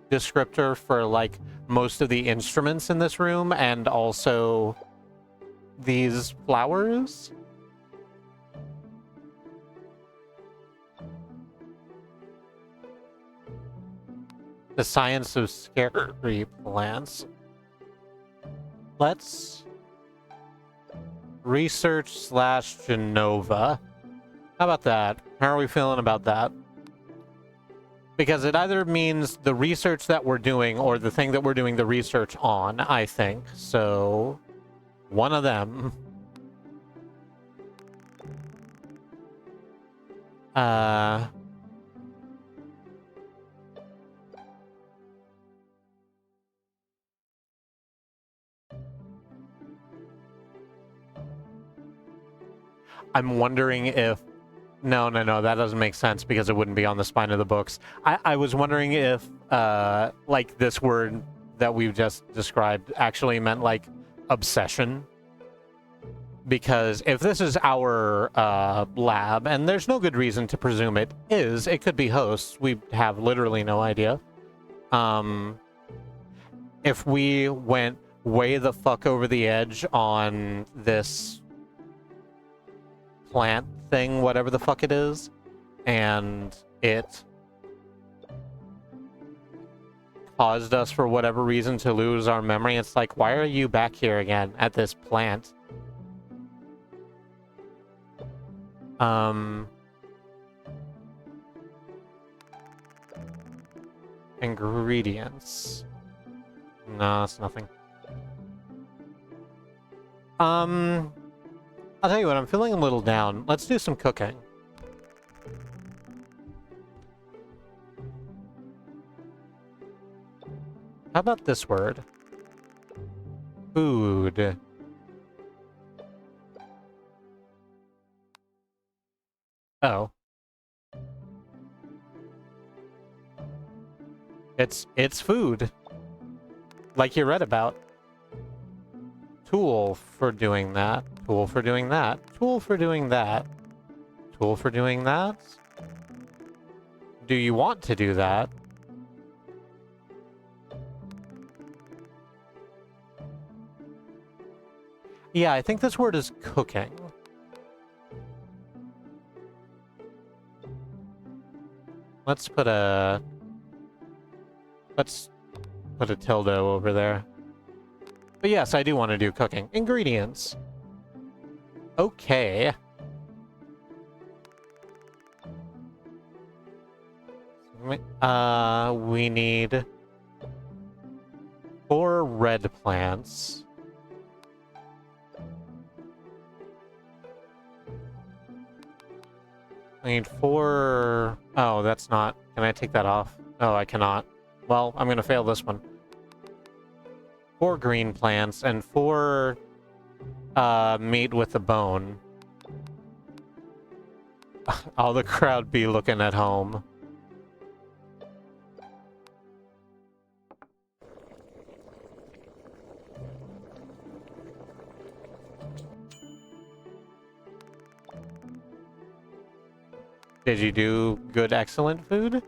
descriptor for, like, most of the instruments in this room, and also these flowers. The science of scary plants. Let's research / Genova. How about that? How are we feeling about that? Because it either means the research that we're doing or the thing that we're doing the research on, I think. So, one of them. I'm wondering if... No, that doesn't make sense because it wouldn't be on the spine of the books. I was wondering if, like, this word that we've just described actually meant, like, obsession. Because if this is our lab, and there's no good reason to presume it is, it could be hosts. We have literally no idea. If we went way the fuck over the edge on this plant thing, whatever the fuck it is, and it caused us for whatever reason to lose our memory, it's like, why are you back here again at this plant? Ingredients. No, it's nothing. I'll tell you what, I'm feeling a little down. Let's do some cooking. How about this word? Food. Oh. It's food. Like you read about. Tool for doing that. Tool for doing that. Tool for doing that. Tool for doing that. Do you want to do that? Yeah, I think this word is cooking. Let's put a tilde over there. But yes, I do want to do cooking. Ingredients. Okay. We need 4 red plants. I need 4... Oh, that's not... Can I take that off? Oh, I cannot. Well, I'm gonna fail this one. 4 green plants and 4 meat with the bone. All the crowd be looking at home. Did you do good, excellent food?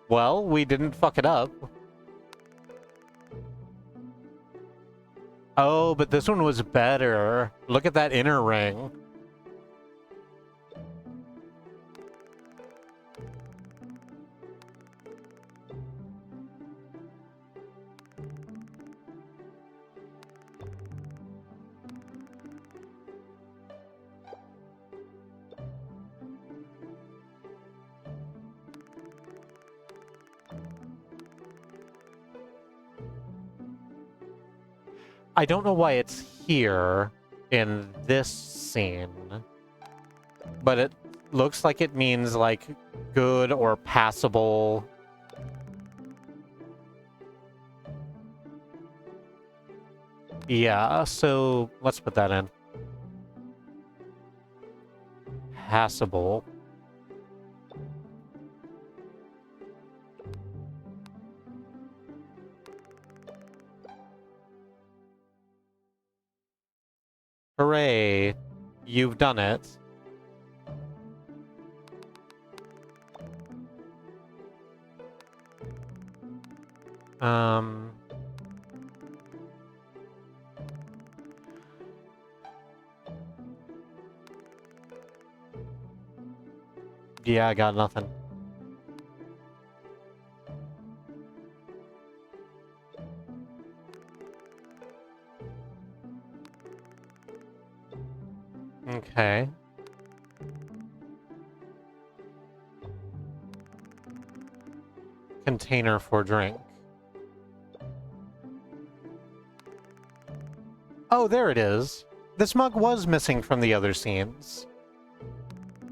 Well, we didn't fuck it up. Oh, but this one was better. Look at that inner ring. I don't know why it's here in this scene, but it looks like it means, like, good or passable. Yeah, so let's put that in. Passable. Hooray, you've done it. Yeah, I got nothing. Okay. Container for drink. Oh, there it is. This mug was missing from the other scenes.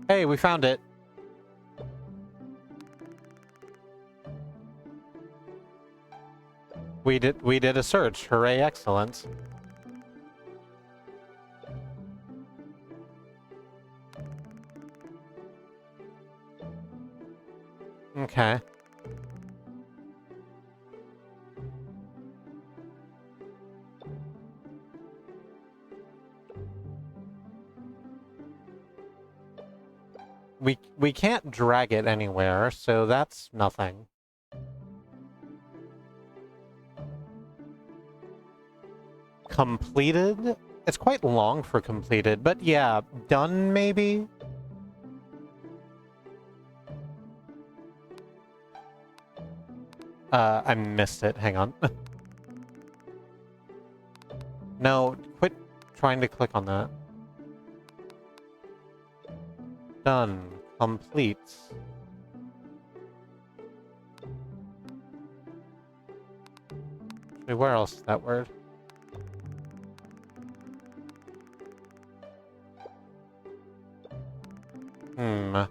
Hey, we found it. We did a search. Hooray, excellent. Okay. We can't drag it anywhere, so that's nothing. Completed? It's quite long for completed, but yeah, done maybe? I missed it. Hang on. No, quit trying to click on that. Done. Complete. Wait, where else is that word? Hmm.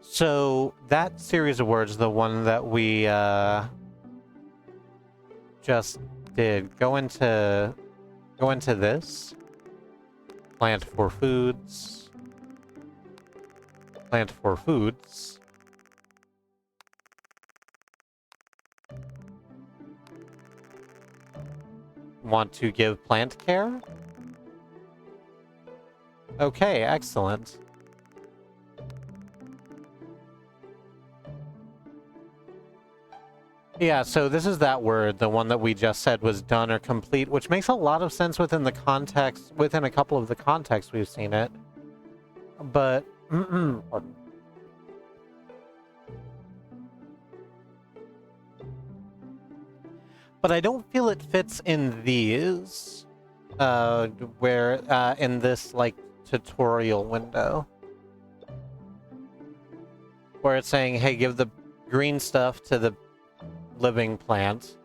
So that series of words, the one that we just did, go into this. Plant for foods. Plant for foods. Want to give plant care? Okay, excellent. Yeah, so this is that word, the one that we just said was done or complete, which makes a lot of sense within the context, within a couple of the contexts we've seen it. But, pardon. But I don't feel it fits in these, in this, like, tutorial window. where it's saying, hey, give the green stuff to the living plants,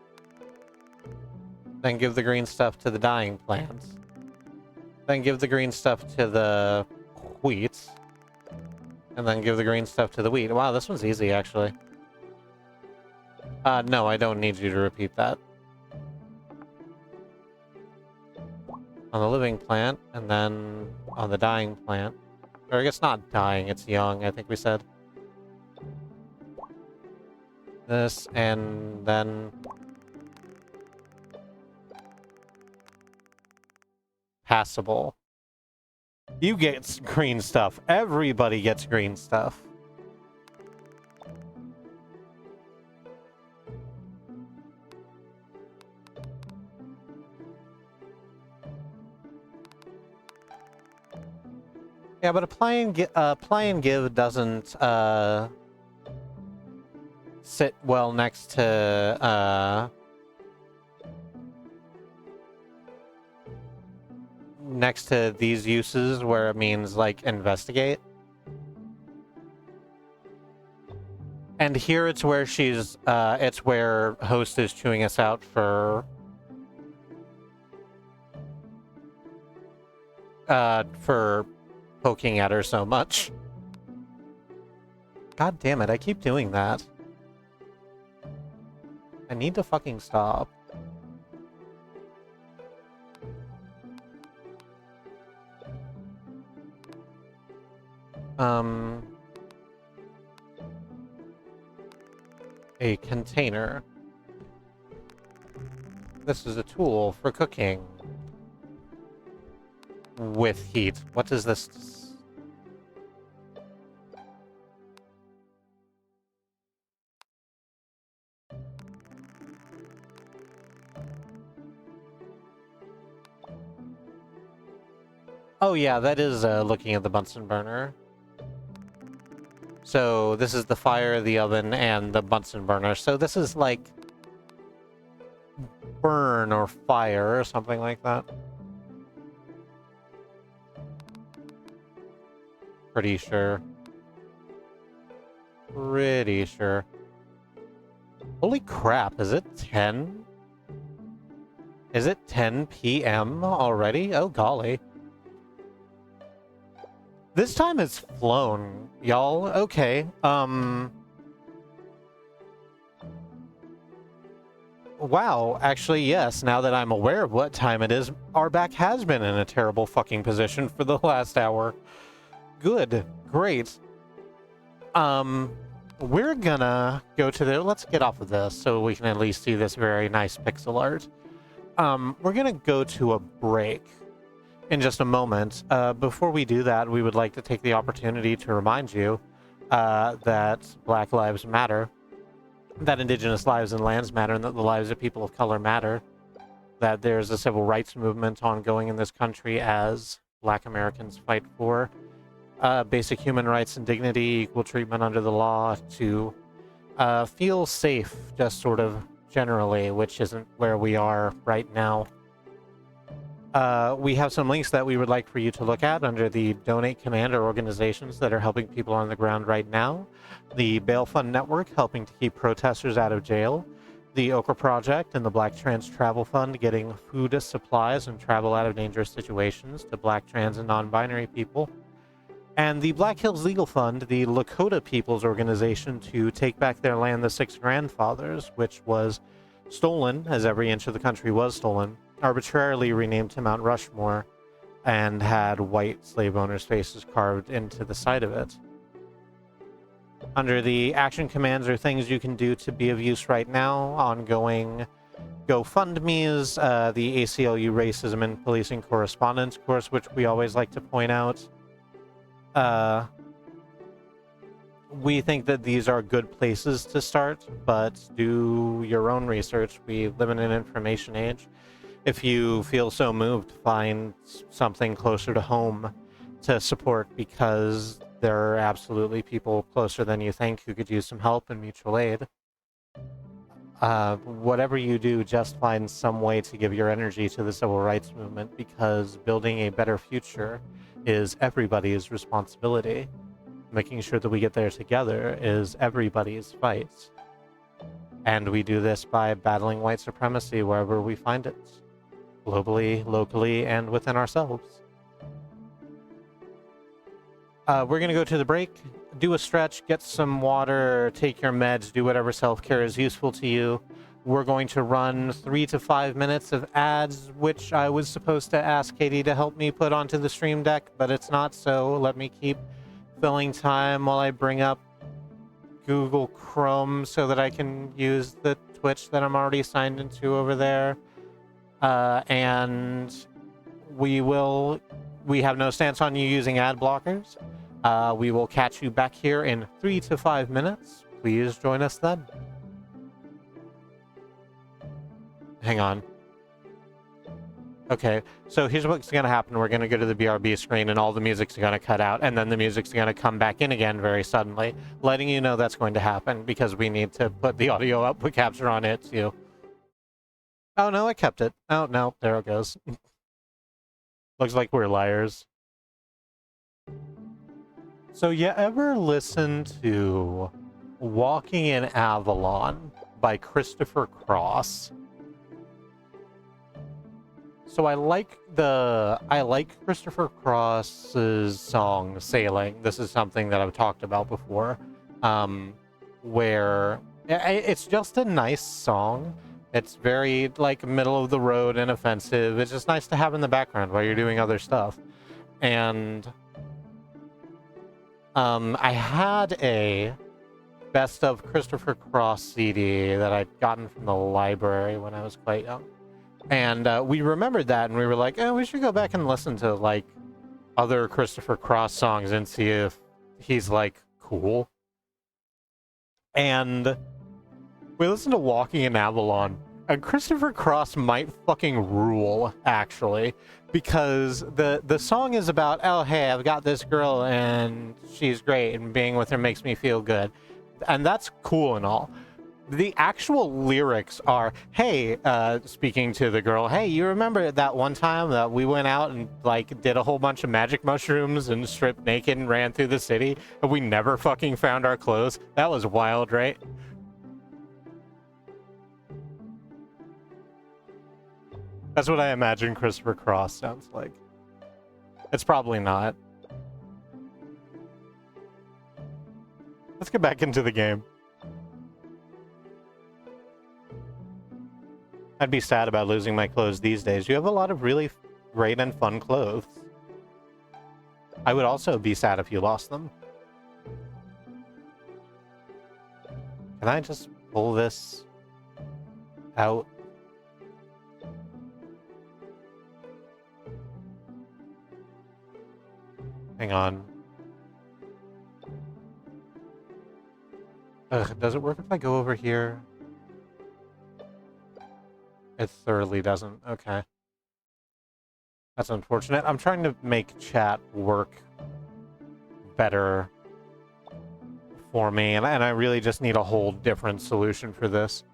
then give the green stuff to the dying plants, then give the green stuff to the wheat, and then give the green stuff to the wheat. Wow, this one's easy, actually. No, I don't need you to repeat that. On the living plant, and then on the dying plant. Or I guess not dying, it's young, I think we said. This, and then... passable. You get green stuff. Everybody gets green stuff. Yeah, but apply and give doesn't sit well next to these uses where it means like investigate. And here it's where it's where host is chewing us out for poking at her so much. God damn it, I keep doing that. I need to fucking stop. A container. This is a tool for cooking. With heat. What is this? Oh yeah, that is looking at the Bunsen burner. So this is the fire, the oven, and the Bunsen burner. So this is like burn or fire or something like that. Pretty sure. Pretty sure. Holy crap, is it 10? Is it 10 p.m. already? Oh golly. This time it's flown, y'all. Okay, wow, actually, yes, now that I'm aware of what time it is, our back has been in a terrible fucking position for the last hour. Good. Great. We're gonna go to the... Let's get off of this so we can at least see this very nice pixel art. We're gonna go to a break in just a moment. Before we do that, we would like to take the opportunity to remind you that Black Lives Matter, that Indigenous lives and lands matter, and that the lives of people of color matter, that there's a civil rights movement ongoing in this country as Black Americans fight for basic human rights and dignity, equal treatment under the law, to feel safe, just sort of generally, which isn't where we are right now. We have some links that we would like for you to look at under the Donate command or organizations that are helping people on the ground right now. The Bail Fund Network, helping to keep protesters out of jail. The Okra Project and the Black Trans Travel Fund, getting food, supplies, and travel out of dangerous situations to Black, trans, and non-binary people. And the Black Hills Legal Fund, the Lakota People's Organization, to take back their land, the Six Grandfathers, which was stolen, as every inch of the country was stolen, arbitrarily renamed to Mount Rushmore, and had white slave owners' faces carved into the side of it. Under the action commands or things you can do to be of use right now, ongoing GoFundMe's, the ACLU Racism and Policing Correspondence course, which we always like to point out. We think that these are good places to start, but do your own research. We live in an information age. If you feel so moved, find something closer to home to support, because there are absolutely people closer than you think who could use some help and mutual aid. Whatever you do, just find some way to give your energy to the civil rights movement, because building a better future is everybody's responsibility. making sure that we get there together is everybody's fight. And we do this by battling white supremacy wherever we find it. Globally, locally, and within ourselves. We're going to go to the break, do a stretch, get some water, take your meds, do whatever self-care is useful to you. We're going to run 3 to 5 minutes of ads, which I was supposed to ask Katie to help me put onto the stream deck, but it's not, so let me keep filling time while I bring up Google Chrome so that I can use the Twitch that I'm already signed into over there. And we have no stance on you using ad blockers. We will catch you back here in 3 to 5 minutes. Please join us then. Hang on. Okay, so here's what's going to happen. We're going to go to the BRB screen and all the music's going to cut out, and then the music's going to come back in again very suddenly, letting you know that's going to happen because we need to put the audio output capture on it too. Oh no, I kept it. Oh no, there it goes. Looks like we're liars. So you ever listen to Walking in Avalon by Christopher Cross? So I like Christopher Cross's song Sailing. This is something that I've talked about before, where it's just a nice song. It's very like middle of the road and offensive. It's just nice to have in the background while you're doing other stuff. And I had a best of Christopher Cross CD that I'd gotten from the library when I was quite young. And we remembered that, and we were like, oh, we should go back and listen to, like, other Christopher Cross songs and see if he's, like, cool. And we listened to Walking in Avalon, and Christopher Cross might fucking rule, actually, because the song is about, oh, hey, I've got this girl, and she's great, and being with her makes me feel good. And that's cool and all. The actual lyrics are, hey, speaking to the girl, hey, you remember that one time that we went out and, like, did a whole bunch of magic mushrooms and stripped naked and ran through the city, and we never fucking found our clothes? That was wild, right? That's what I imagine Christopher Cross sounds like. It's probably not. Let's get back into the game. I'd be sad about losing my clothes these days. You have a lot of really great and fun clothes. I would also be sad if you lost them. Can I just pull this out? Hang on. Ugh, does it work if I go over here? It thoroughly doesn't. Okay. That's unfortunate. I'm trying to make chat work better for me, and I really just need a whole different solution for this.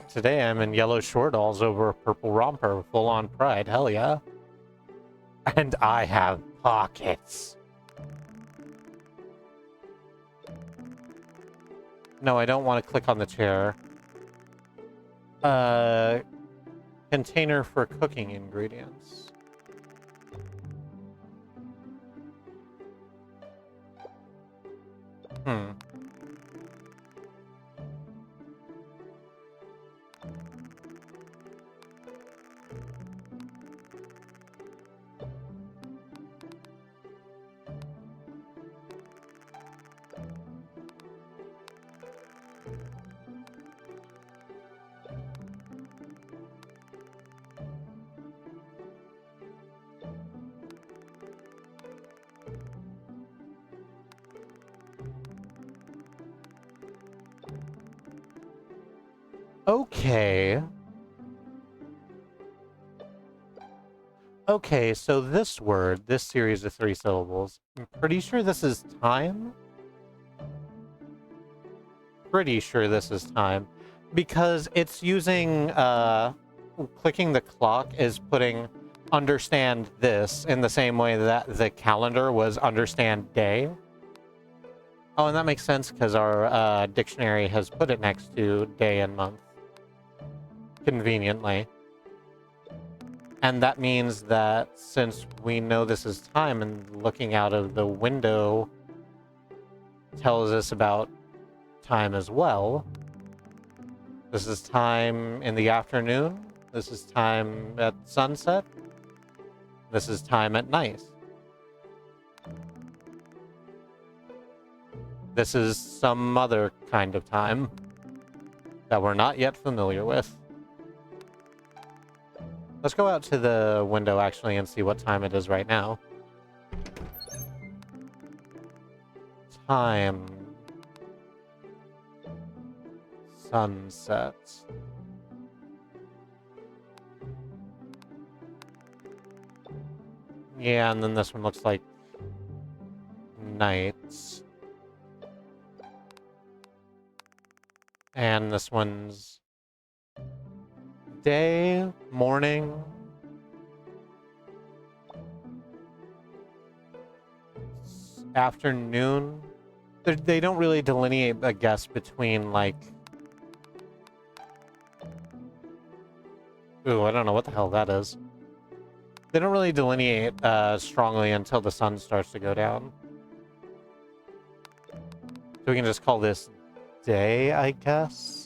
Today I'm in yellow short alls over a purple romper, full-on pride. Hell yeah. And I have pockets. No, I don't want to click on the chair. Container for cooking ingredients. Okay. Okay, so this word, this series of 3 syllables, I'm pretty sure this is time? Pretty sure this is time. Because it's using, clicking the clock is putting understand this in the same way that the calendar was understand day. Oh, and that makes sense because our dictionary has put it next to day and month. Conveniently. And that means that since we know this is time and looking out of the window tells us about time as well. This is time in the afternoon. This is time at sunset. This is time at night. This is some other kind of time that we're not yet familiar with. Let's go out to the window, actually, and see what time it is right now. Time. Sunset. Yeah, and then this one looks like nights. And this one's day, morning. Afternoon. They don't really delineate, I guess, between, like... Ooh, I don't know what the hell that is. They don't really delineate strongly until the sun starts to go down. So we can just call this day, I guess?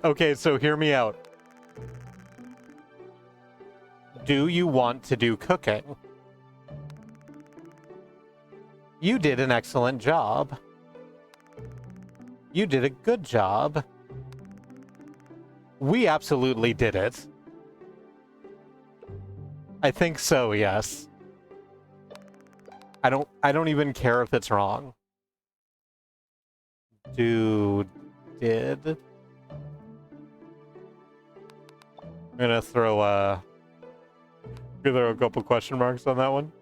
Okay, so hear me out. Do you want to do cooking? You did an excellent job. You did a good job. We absolutely did it. I think so, yes. I don't even care if it's wrong. Did. I'm gonna throw a couple question marks on that one.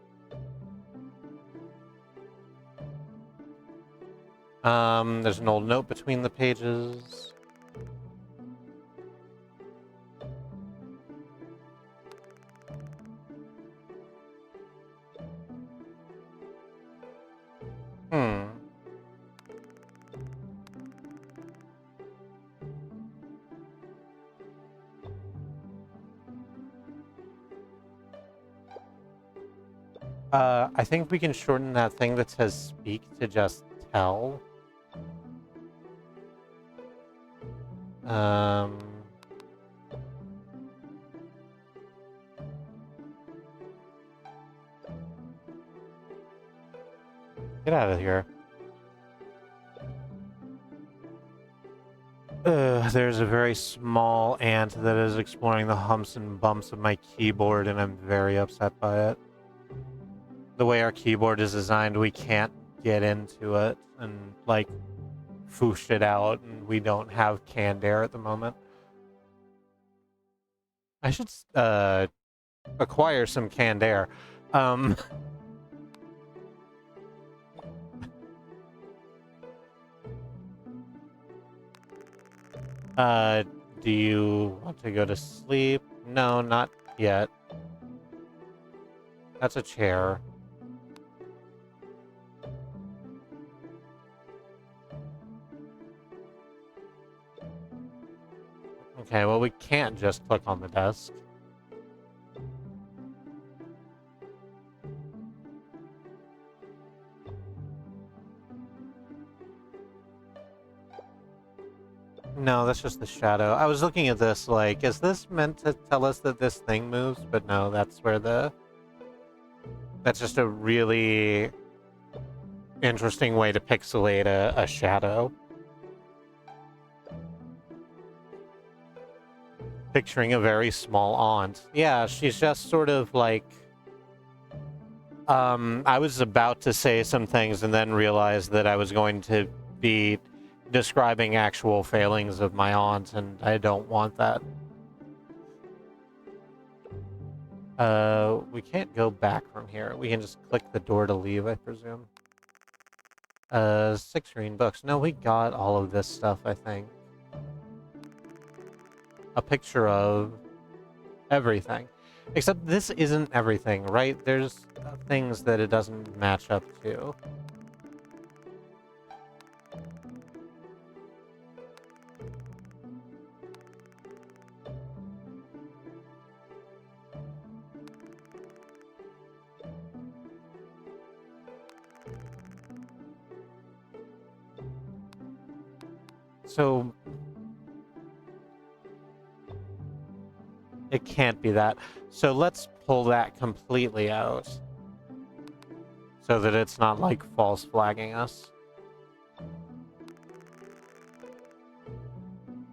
There's an old note between the pages. I think we can shorten that thing that says speak to just tell. Get out of here. There's a very small ant that is exploring the humps and bumps of my keyboard, and I'm very upset by it. The way our keyboard is designed, we can't get into it and, like, foosh it out, and we don't have canned air at the moment. I should, acquire some canned air. Do you want to go to sleep? No, not yet. That's a chair. Okay, well, we can't just click on the desk. No, that's just the shadow. I was looking at this, like, is this meant to tell us that this thing moves? But no, that's where the... That's just a really interesting way to pixelate a shadow. Picturing a very small aunt. Yeah, she's just sort of, like, I was about to say some things and then realized that I was going to be describing actual failings of my aunt, and I don't want that. We can't go back from here. We can just click the door to leave, I presume. 6 green books. No, we got all of this stuff, I think. A picture of everything. Except this isn't everything, right? There's things that it doesn't match up to. So it can't be that. So let's pull that completely out so that it's not like false flagging us.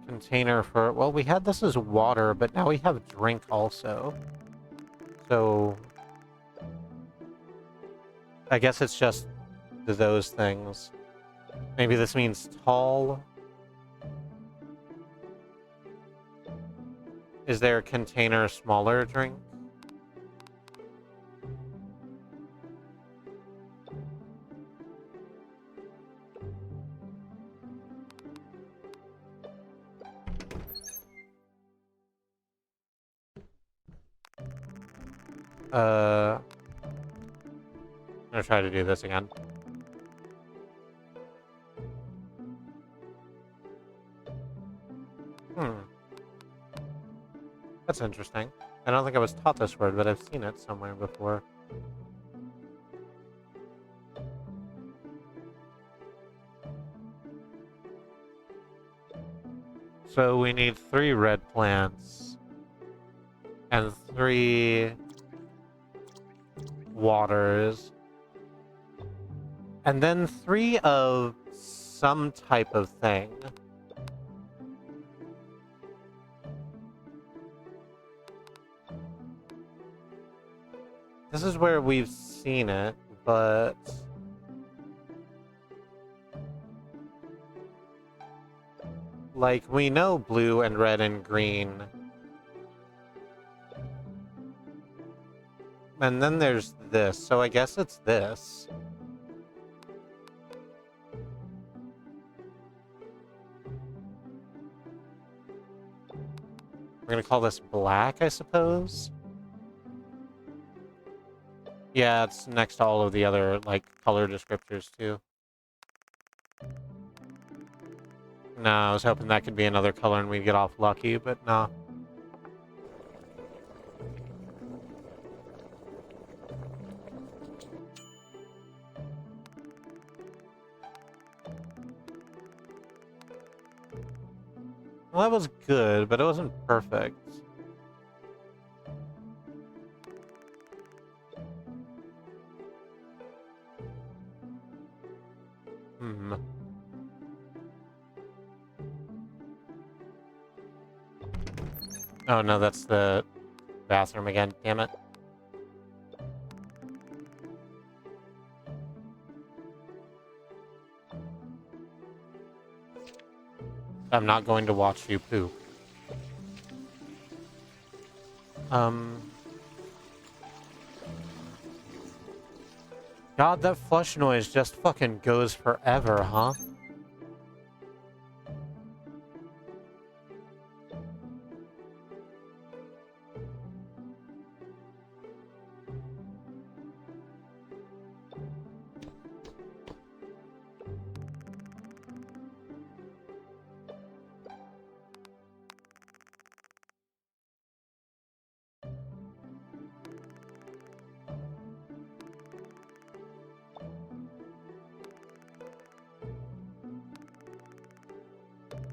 Container for, well, we had this as water, but now we have drink also. So I guess it's just those things. Maybe this means tall. Is there a container smaller drink? I'm gonna try to do this again. That's interesting. I don't think I was taught this word, but I've seen it somewhere before. So we need 3 red plants and 3 waters, and then 3 of some type of thing. This is where we've seen it, but like, we know blue and red and green. And then there's this, so I guess it's this. We're gonna call this black, I suppose? Yeah, it's next to all of the other, like, color descriptors, too. No, I was hoping that could be another color and we'd get off lucky, but no. Well, that was good, but it wasn't perfect. Oh no, that's the bathroom again, damn it. I'm not going to watch you poop. God, that flush noise just fucking goes forever, huh?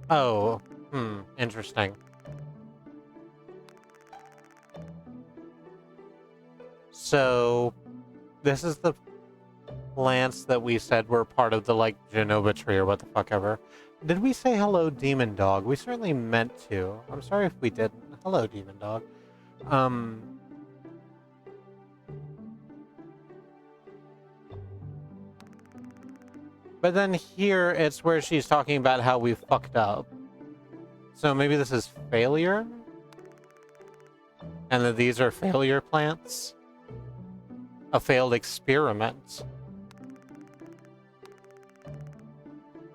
Oh, interesting. So, this is the plants that we said were part of the, like, Genova tree or what the fuck ever. Did we say hello, demon dog? We certainly meant to. I'm sorry if we didn't. Hello, demon dog. But then here, it's where she's talking about how we fucked up. So maybe this is failure? And that these are failure plants? A failed experiment.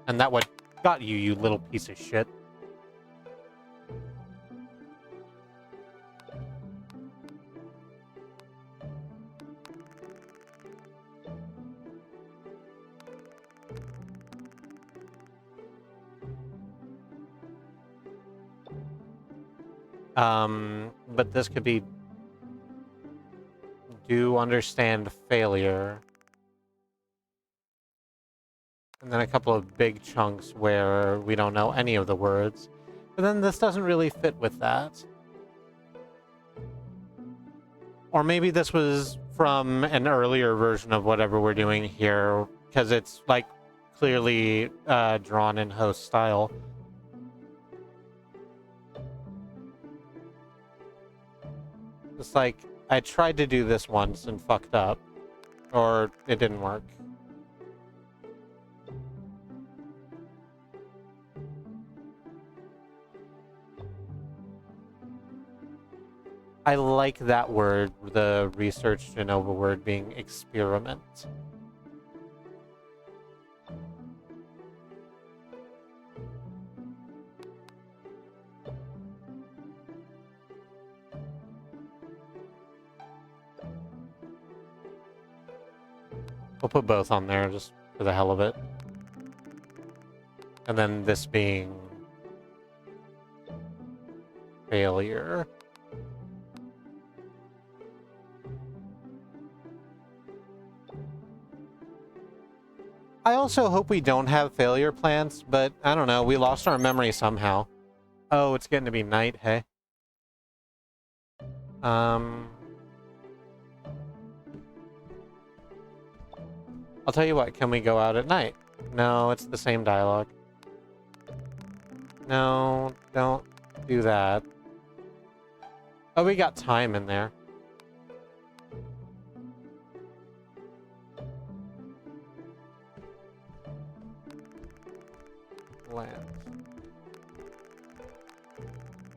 And that what got you, you little piece of shit. But this could be do understand failure. And then a couple of big chunks where we don't know any of the words. But then this doesn't really fit with that. Or maybe this was from an earlier version of whatever we're doing here, because it's, like, clearly drawn in host style. It's like, I tried to do this once and fucked up. Or it didn't work. I like that word, the research Genova word being experiment. We'll put both on there just for the hell of it. And then this being failure. I also hope we don't have failure plants, but I don't know, we lost our memory somehow. Oh, it's getting to be night, hey? I'll tell you what, can we go out at night? No, it's the same dialogue. No, don't do that. Oh, we got time in there. Land.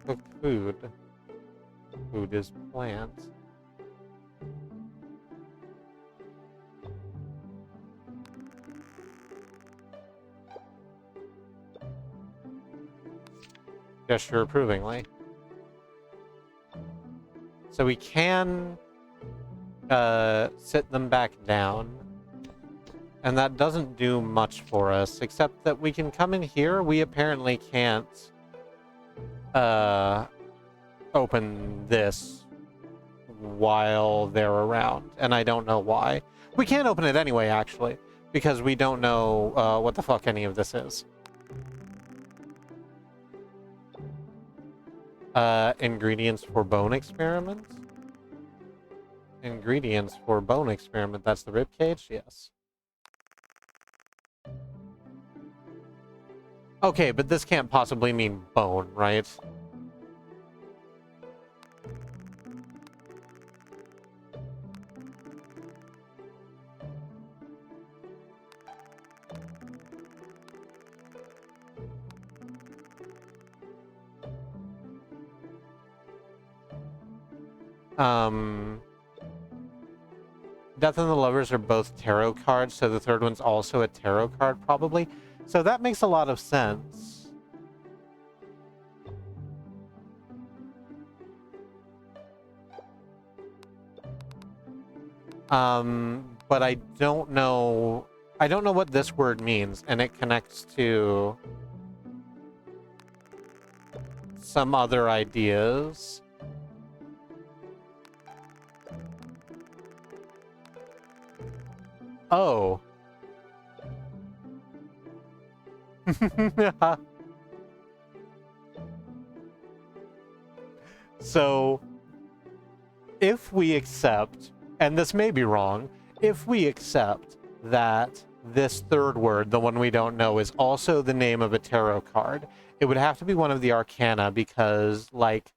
Cooked food. Food is plant. Gesture approvingly. So we can sit them back down. And that doesn't do much for us, except that we can come in here. We apparently can't open this while they're around, and I don't know why. We can't open it anyway, actually, because we don't know what the fuck any of this is. Ingredients for bone experiment? Ingredients for bone experiment, that's the rib cage? Yes. Okay, but this can't possibly mean bone, right? Death and the Lovers are both tarot cards, so the third one's also a tarot card, probably. So that makes a lot of sense. But I don't know what this word means, and it connects to some other ideas. Oh. So, if we accept, and this may be wrong, if we accept that this third word, the one we don't know, is also the name of a tarot card, it would have to be one of the arcana because, like,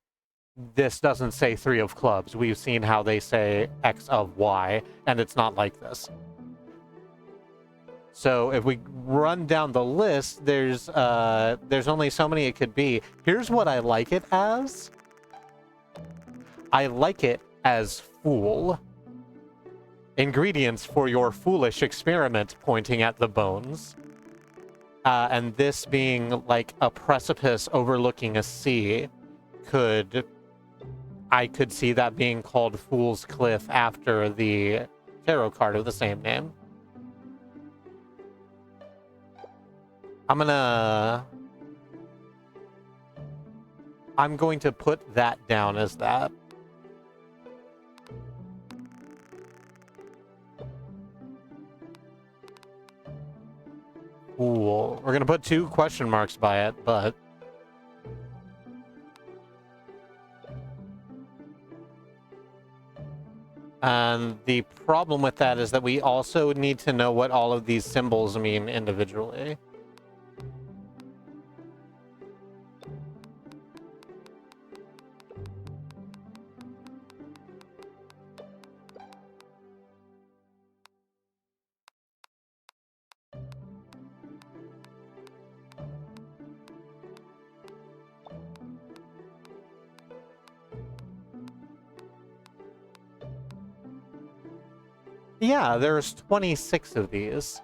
this doesn't say 3 of clubs. We've seen how they say X of Y, and it's not like this. So if we run down the list, there's only so many it could be. Here's what I like it as. I like it as fool. Ingredients for your foolish experiment, pointing at the bones. And this being like a precipice overlooking a sea, I could see that being called Fool's Cliff after the tarot card of the same name. I'm going to put that down as that. Fool. We're gonna put 2 question marks by it, but... And the problem with that is that we also need to know what all of these symbols mean individually. Yeah, there's 26 of these.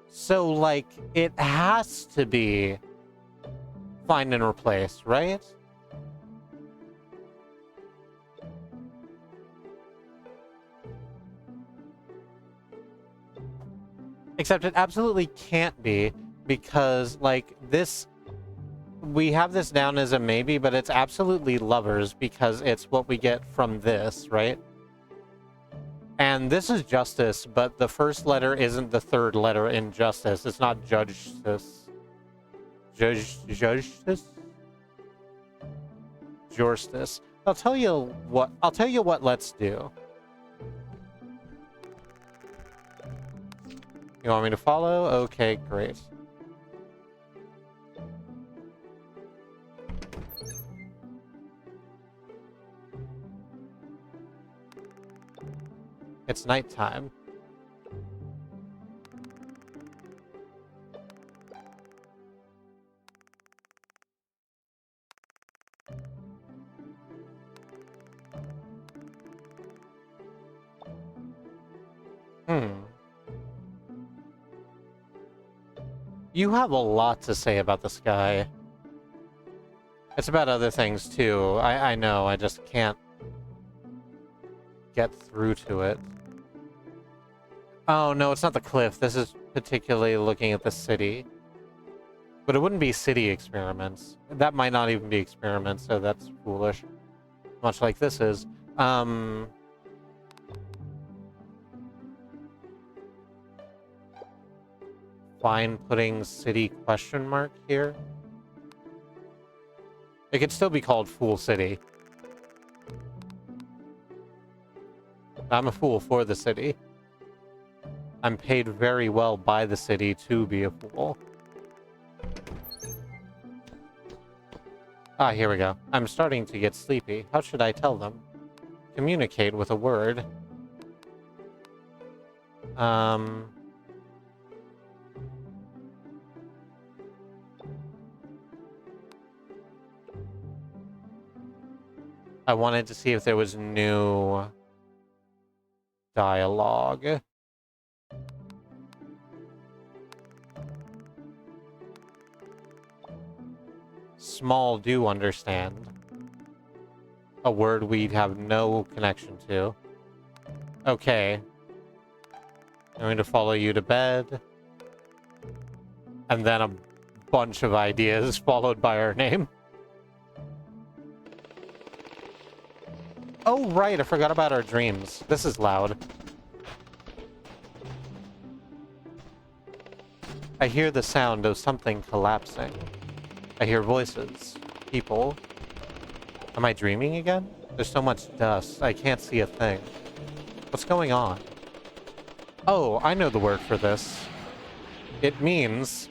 So, like, it has to be find and replace, right? Except it absolutely can't be, because, like, this... We have this down as a maybe, but it's absolutely lovers, because it's what we get from this, right? And this is justice, but the first letter isn't the third letter in justice. It's not justice. Justice? Justice. I'll tell you what let's do. You want me to follow? Okay, great. It's nighttime. You have a lot to say about the sky. It's about other things too. I know, I just can't get through to it. Oh, no, it's not the cliff. This is particularly looking at the city. But it wouldn't be city experiments. That might not even be experiments, so that's foolish. Much like this is. Fine putting city question mark here. It could still be called Fool City. I'm a fool for the city. I'm paid very well by the city to be a fool. Ah, here we go. I'm starting to get sleepy. How should I tell them? Communicate with a word. I wanted to see if there was new dialogue. Small do understand. A word we'd have no connection to. Okay. I'm going to follow you to bed. And then a bunch of ideas followed by our name. Oh, right, I forgot about our dreams. This is loud. I hear the sound of something collapsing. I hear voices. People. Am I dreaming again? There's so much dust, I can't see a thing. What's going on? Oh, I know the word for this. It means...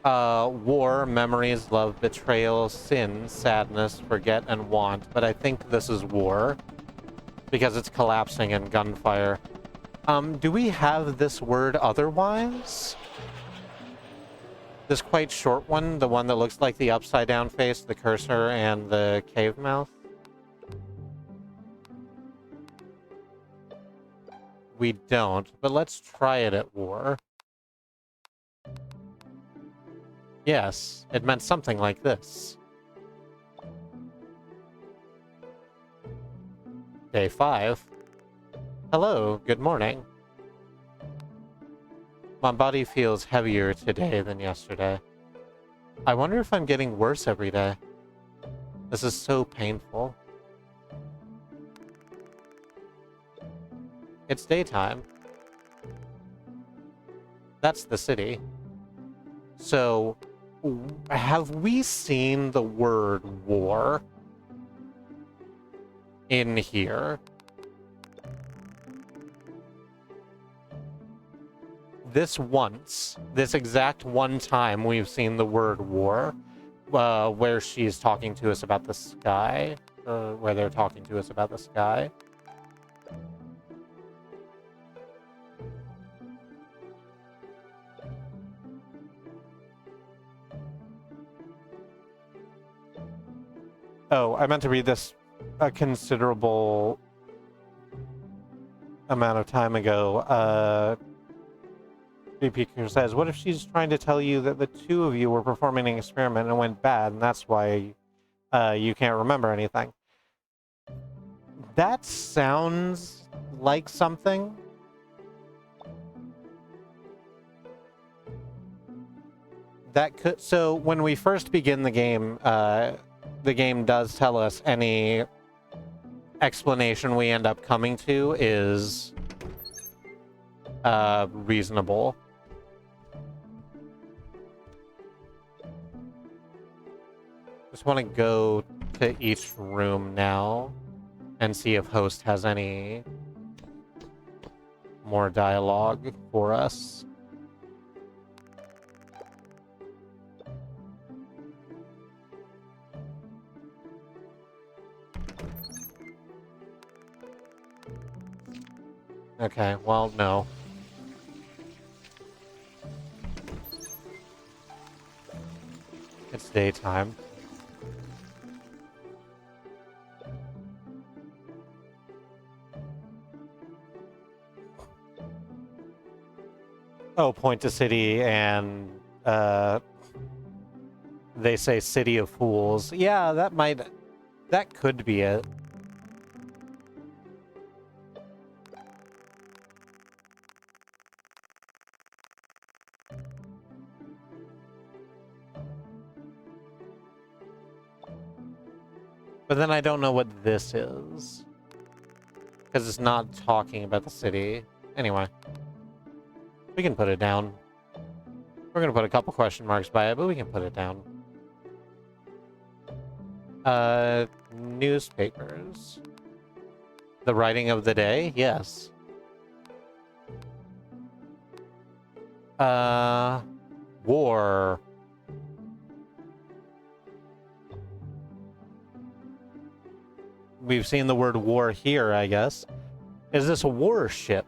war, memories, love, betrayal, sin, sadness, forget, and want. But I think this is war. because it's collapsing in gunfire. Do we have this word otherwise? This quite short one, the one that looks like the upside down face, the cursor, and the cave mouth? We don't, but let's try it at war. Yes, it meant something like this. Day 5. Hello, good morning. My body feels heavier today than yesterday. I wonder if I'm getting worse every day. This is so painful. It's daytime. That's the city. So, have we seen the word war in here? This exact one time we've seen the word war, where she's talking to us about the sky, or where they're talking to us about the sky. Oh, I meant to read this a considerable amount of time ago. BPQ says, what if she's trying to tell you that the two of you were performing an experiment and went bad, and that's why you can't remember anything? That sounds like something. That could... So when we first begin the game does tell us any explanation we end up coming to is reasonable. Just want to go to each room now and see if host has any more dialogue for us. Okay, well, no. It's daytime. Oh, point to city, and they say city of fools. Yeah, that could be it. But then I don't know what this is. Because it's not talking about the city. Anyway. We can put it down. We're going to put a couple question marks by it, but we can put it down. Newspapers. The writing of the day? Yes. War. We've seen the word war here, I guess. Is this a warship?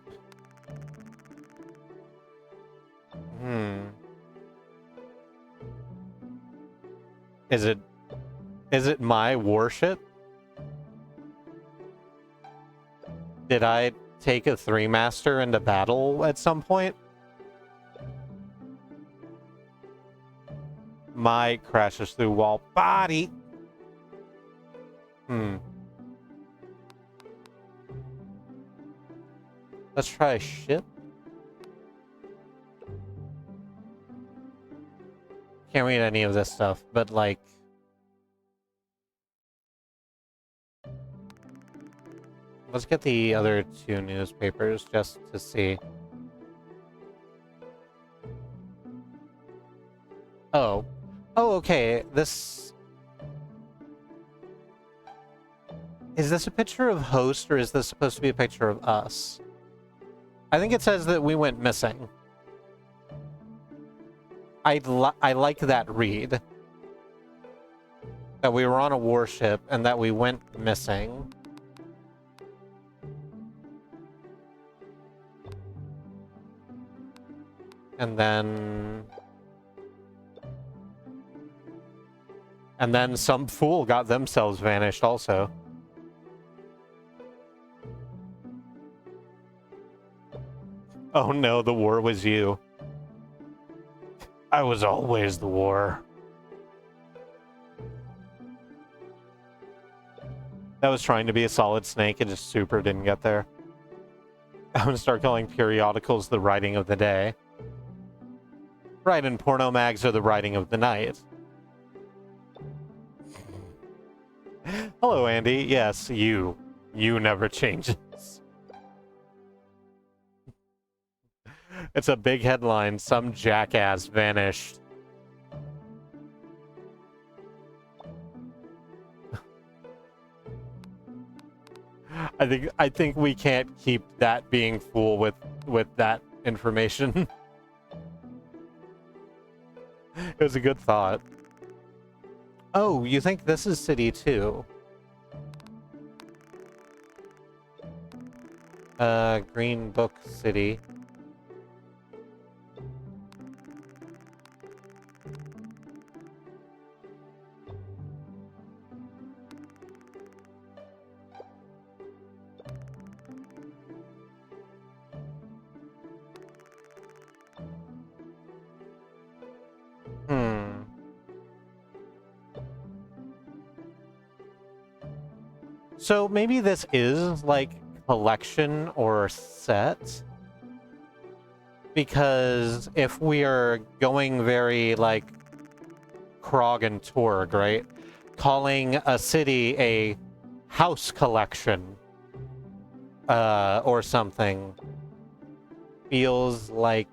Is it my warship? Did I take a three-master into battle at some point? My crashes through wall body. Let's try a ship. Can't read any of this stuff, but like... Let's get the other two newspapers just to see. Oh. Oh, okay. This... Is this a picture of host, or is this supposed to be a picture of us? I think it says that we went missing. I like that read. That we were on a warship and that we went missing. And then... And then some fool got themselves vanished also. Oh no, the war was you. I was always the war. That was trying to be a Solid Snake and just super didn't get there. I'm gonna start calling periodicals the writing of the day. Right, and porno mags are the writing of the night. Hello, Andy. Yes, you. You never changes. It's a big headline. Some jackass vanished. I think we can't keep that being fool with that information. It was a good thought. Oh, you think this is City 2? Green Book City. So maybe this is like collection or set, because if we are going very like Krog and Torg, right, calling a city a house collection or something feels like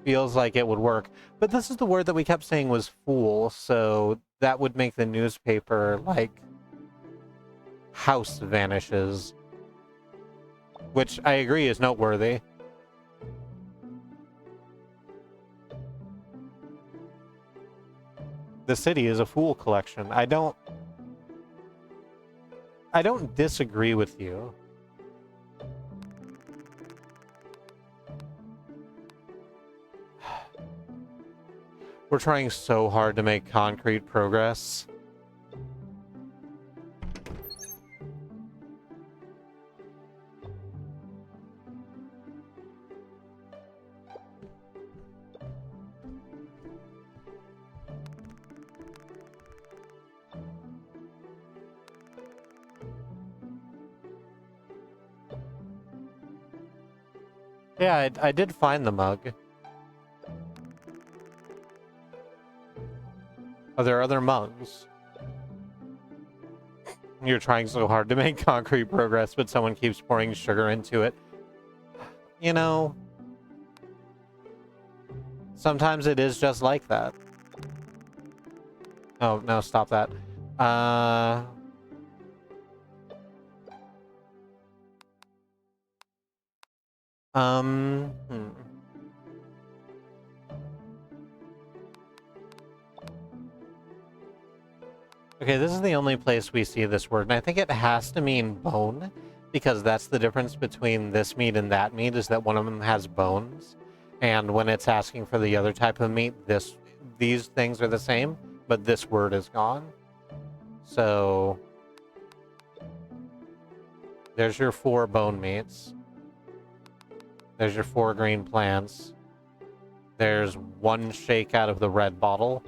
it would work. But this is the word that we kept saying was fool, so that would make the newspaper like house vanishes, which I agree is noteworthy. The city is a fool collection. I don't disagree with you. We're trying so hard to make concrete progress. Yeah, I did find the mug. Are there other mugs? You're trying so hard to make concrete progress, but someone keeps pouring sugar into it. You know, sometimes it is just like that. Oh, no, stop that. Hmm. Okay, this is the only place we see this word, and I think it has to mean bone, because that's the difference between this meat and that meat, is that one of them has bones, and when it's asking for the other type of meat, these things are the same, but this word is gone. So there's your 4 bone meats. There's your 4 green plants. There's 1 shake out of the red bottle.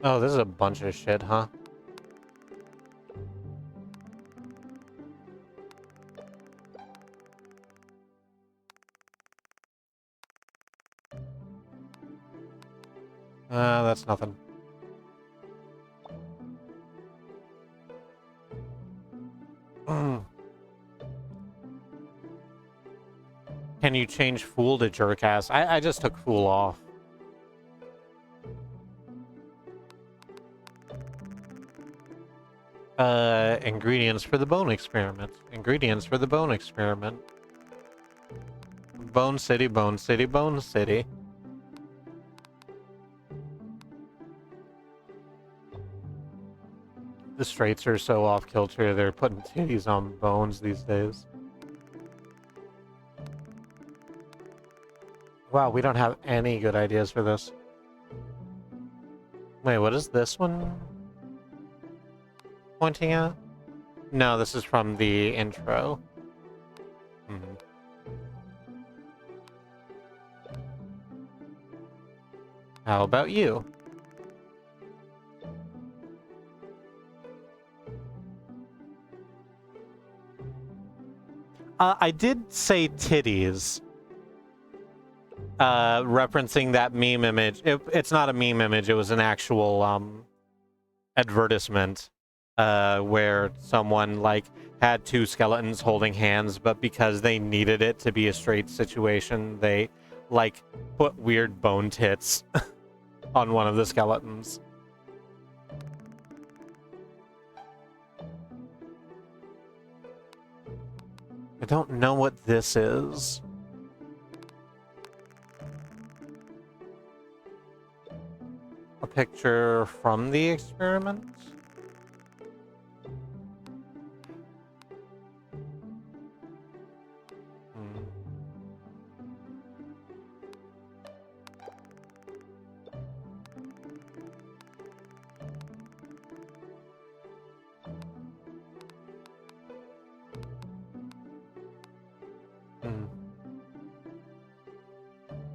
Oh, this is a bunch of shit, huh? That's nothing. change fool to jerk ass. I just took fool off. Ingredients for the bone experiment. Ingredients for the bone experiment. Bone City, Bone City, Bone City. The straights are so off kilter, they're putting titties on bones these days. Wow, we don't have any good ideas for this. Wait, what is this one pointing at? No, this is from the intro. How about you? I did say titties. Referencing that meme image. It's not a meme image, it was an actual advertisement where someone like had two skeletons holding hands, but because they needed it to be a straight situation, they like put weird bone tits on one of the skeletons. I don't know what this is. A picture from the experiment?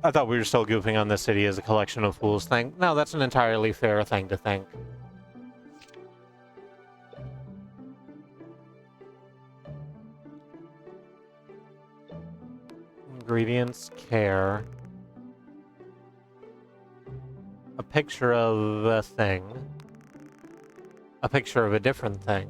I thought we were still goofing on the city as a collection of fools thing. No, that's an entirely fair thing to think. Ingredients, care. A picture of a thing. A picture of a different thing.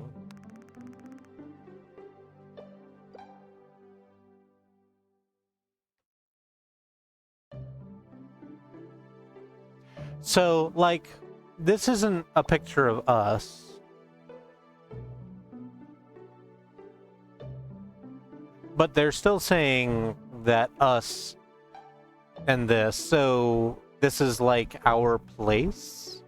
So, like, this isn't a picture of us. But they're still saying that us and this, so this is like our place?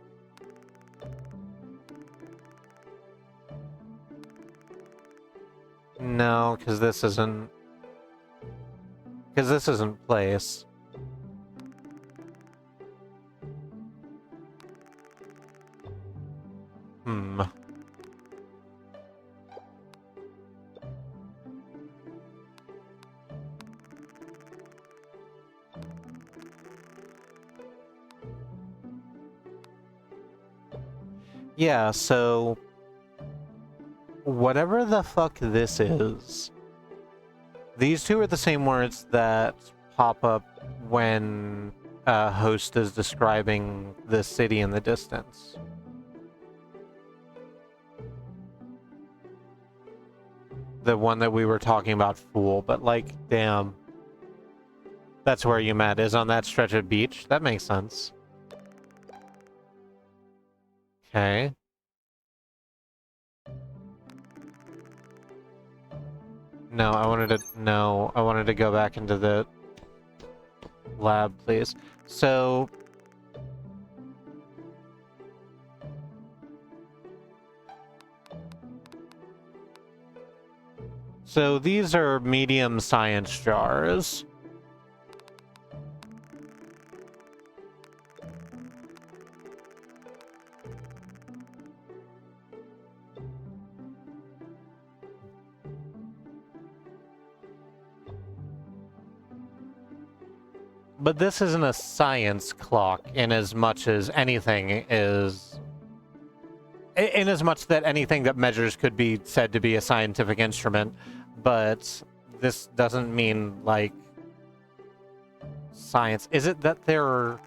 No, because this isn't... Because this isn't place. Yeah, so... Whatever the fuck this is... These two are the same words that pop up when a host is describing the city in the distance. The one that we were talking about, Fool, but like, damn. That's where you met, is on that stretch of beach? That makes sense. Okay. No, I wanted to go back into the lab, please. So... So these are medium science jars. But this isn't a science clock in as much as anything is... In as much that anything that measures could be said to be a scientific instrument, but this doesn't mean, like, science. Is it that they're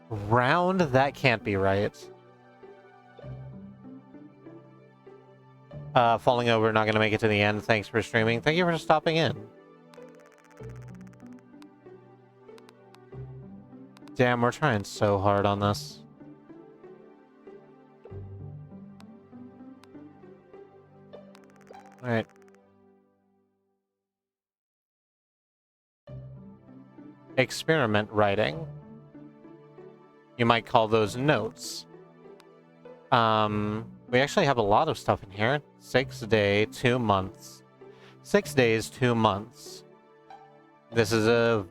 round? That can't be right. Falling over, not gonna make it to the end. Thanks for streaming. Thank you for stopping in. Damn, we're trying so hard on this. Alright. Experiment writing. You might call those notes. We actually have a lot of stuff in here. 6 day, 2 months. 6 days, 2 months. This is a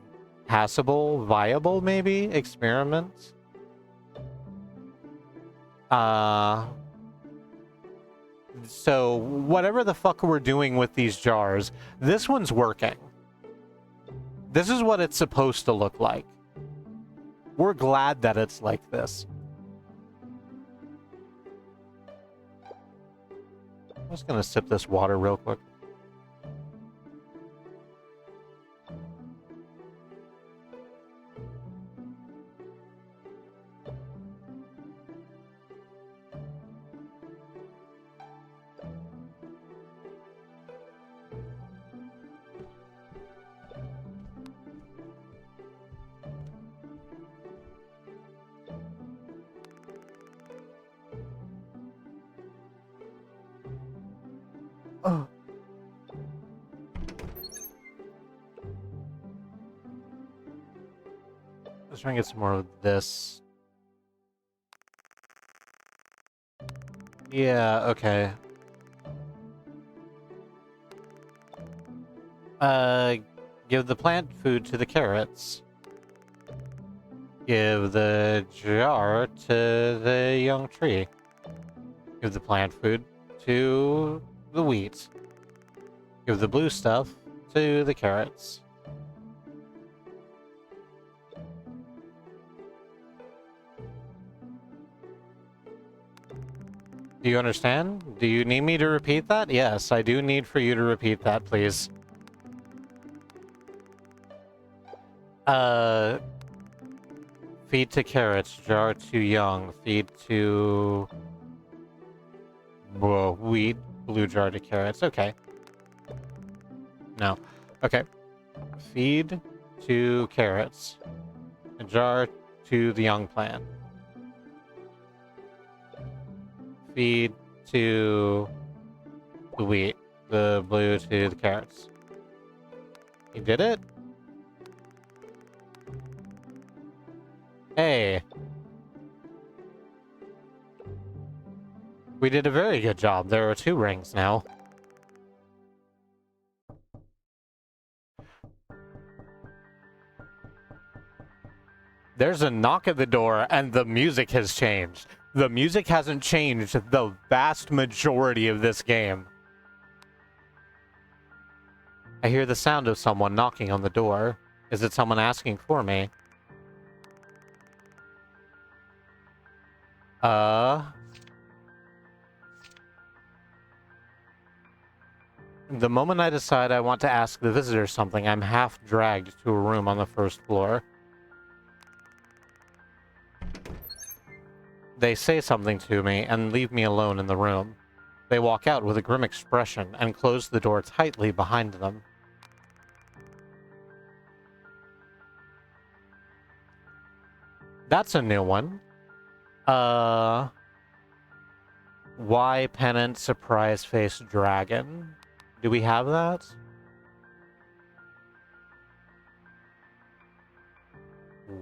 passable, viable, maybe, experiment. So whatever the fuck we're doing with these jars, this one's working. This is what it's supposed to look like. We're glad that it's like this. I'm just gonna sip this water real quick. Oh. Let's try and get some more of this. Yeah, okay. Give the plant food to the carrots. Give the jar to the young tree. Give the plant food to the wheat. Give the blue stuff to the carrots. Do you understand? Do you need me to repeat that? Yes, I do need for you to repeat that, please. Feed to carrots, jar to young, feed to... Whoa, wheat, blue jar to carrots, okay. No. Okay. Feed to carrots, a jar to the young plant. Feed to the wheat, the blue to the carrots. You did it? Hey. We did a very good job. There are 2 rings now. There's a knock at the door, and the music has changed. The music hasn't changed the vast majority of this game. I hear the sound of someone knocking on the door. Is it someone asking for me? The moment I decide I want to ask the visitor something, I'm half dragged to a room on the 1st floor. They say something to me and leave me alone in the room. They walk out with a grim expression and close the door tightly behind them. That's a new one. Why pennant surprise face dragon? Do we have that?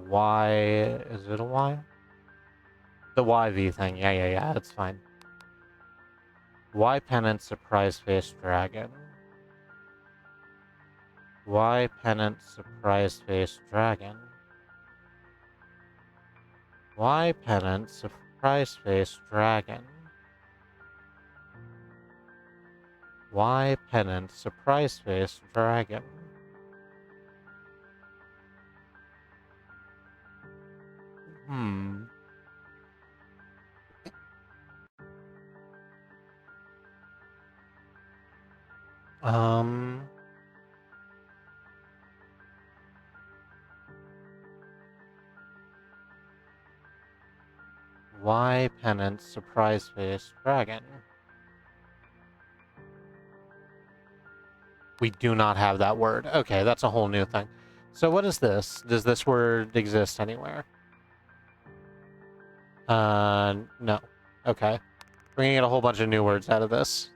Why is it a Y? The YV thing. Yeah, that's fine. Why pennant surprise face dragon? Why pennant surprise face dragon? Why pennant surprise face dragon? Why pennant surprise face dragon? Why pennant surprise face dragon? We do not have that word. Okay, that's a whole new thing. So what is this? Does this word exist anywhere? No. Okay. We're gonna get a whole bunch of new words out of this.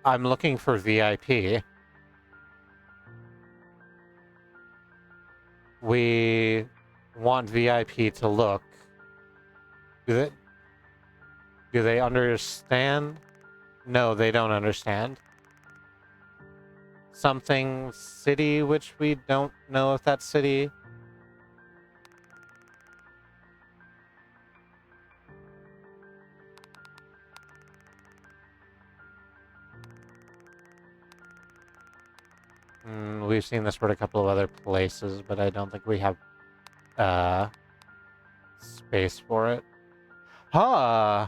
I'm looking for VIP. We want VIP to look. Do they understand? No, they don't understand. Something city, which we don't know if that's city. We've seen this word a couple of other places, but I don't think we have space for it. Huh.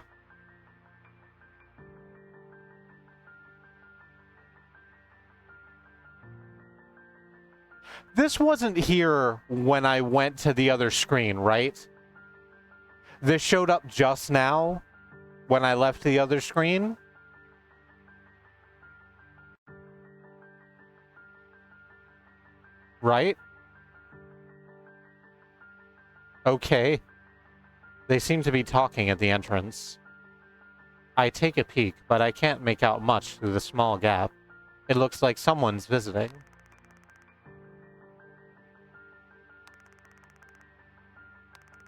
This wasn't here when I went to the other screen, right? This showed up just now when I left the other screen. Right? Okay. They seem to be talking at the entrance. I take a peek, but I can't make out much through the small gap. It looks like someone's visiting.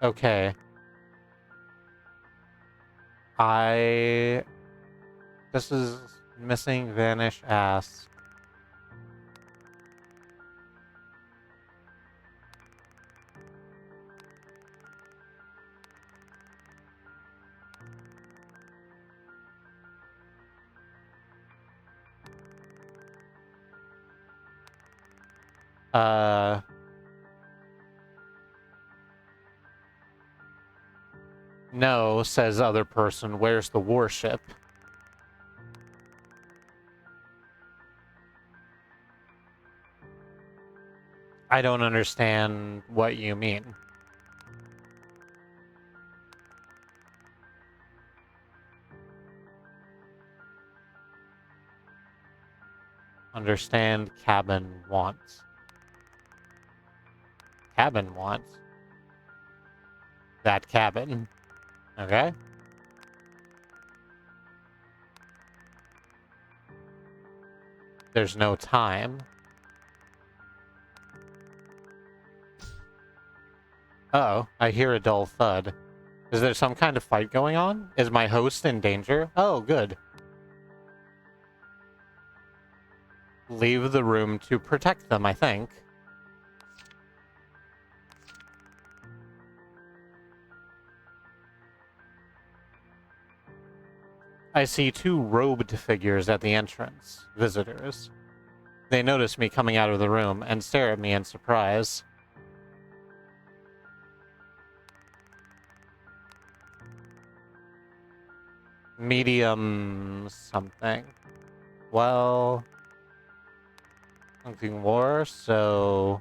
Okay. This is missing, vanish, ask. No, says other person. Where's the warship? I don't understand what you mean. Understand cabin wants. Cabin wants? That cabin. Okay. There's no time. Uh-oh, I hear a dull thud. Is there some kind of fight going on? Is my host in danger? Oh, good. Leave the room to protect them, I think. I see two robed figures at the entrance. Visitors. They notice me coming out of the room and stare at me in surprise. Medium something. Well, something more, so...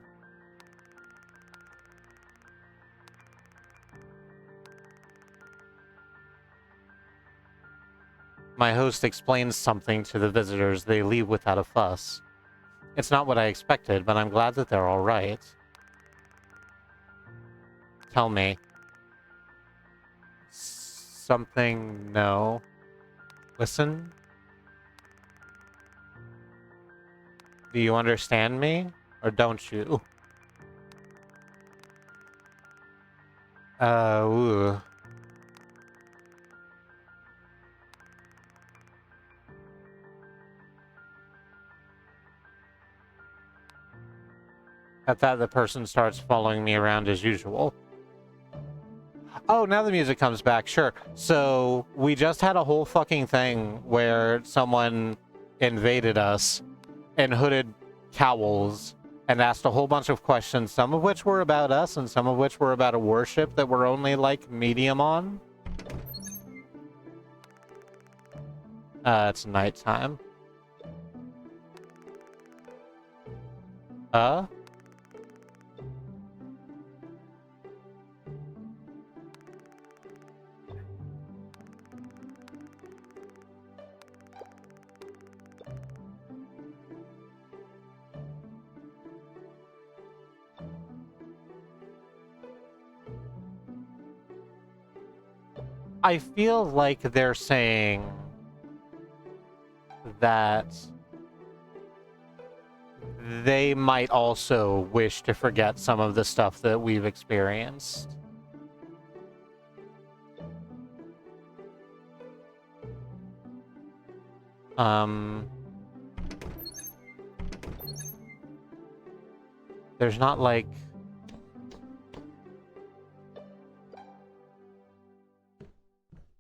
My host explains something to the visitors. They leave without a fuss. It's not what I expected, but I'm glad that they're all right. Tell me. Something, no. Listen? Do you understand me? Or don't you? Ooh. At that, the person starts following me around as usual. Oh, now the music comes back, sure. So, we just had a whole fucking thing where someone invaded us in hooded cowls and asked a whole bunch of questions, some of which were about us and some of which were about a warship that we're only, like, medium on. It's nighttime. I feel like they're saying that they might also wish to forget some of the stuff that we've experienced. There's not like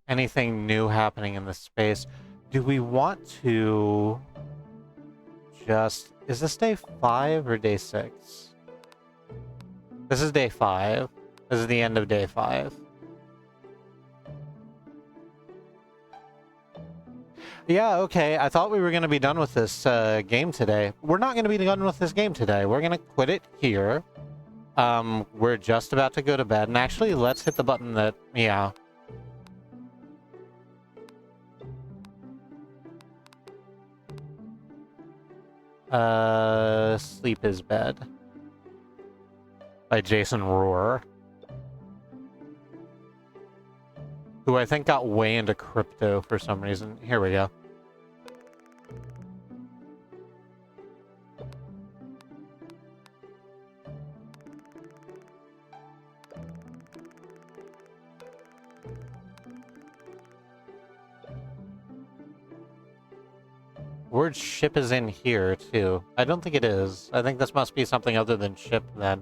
anything new happening in this space. Do we want to just... Is this day 5 or day 6? This is day 5. This is the end of day 5. Yeah, okay. I thought we were going to be done with this game today. We're not going to be done with this game today. We're going to quit it here. We're just about to go to bed. And actually, let's hit the button that... Yeah. Sleep is Bed by Jason Rohr, who I think got way into crypto for some reason. Here we go. Word ship is in here, too. I don't think it is. I think this must be something other than ship, then.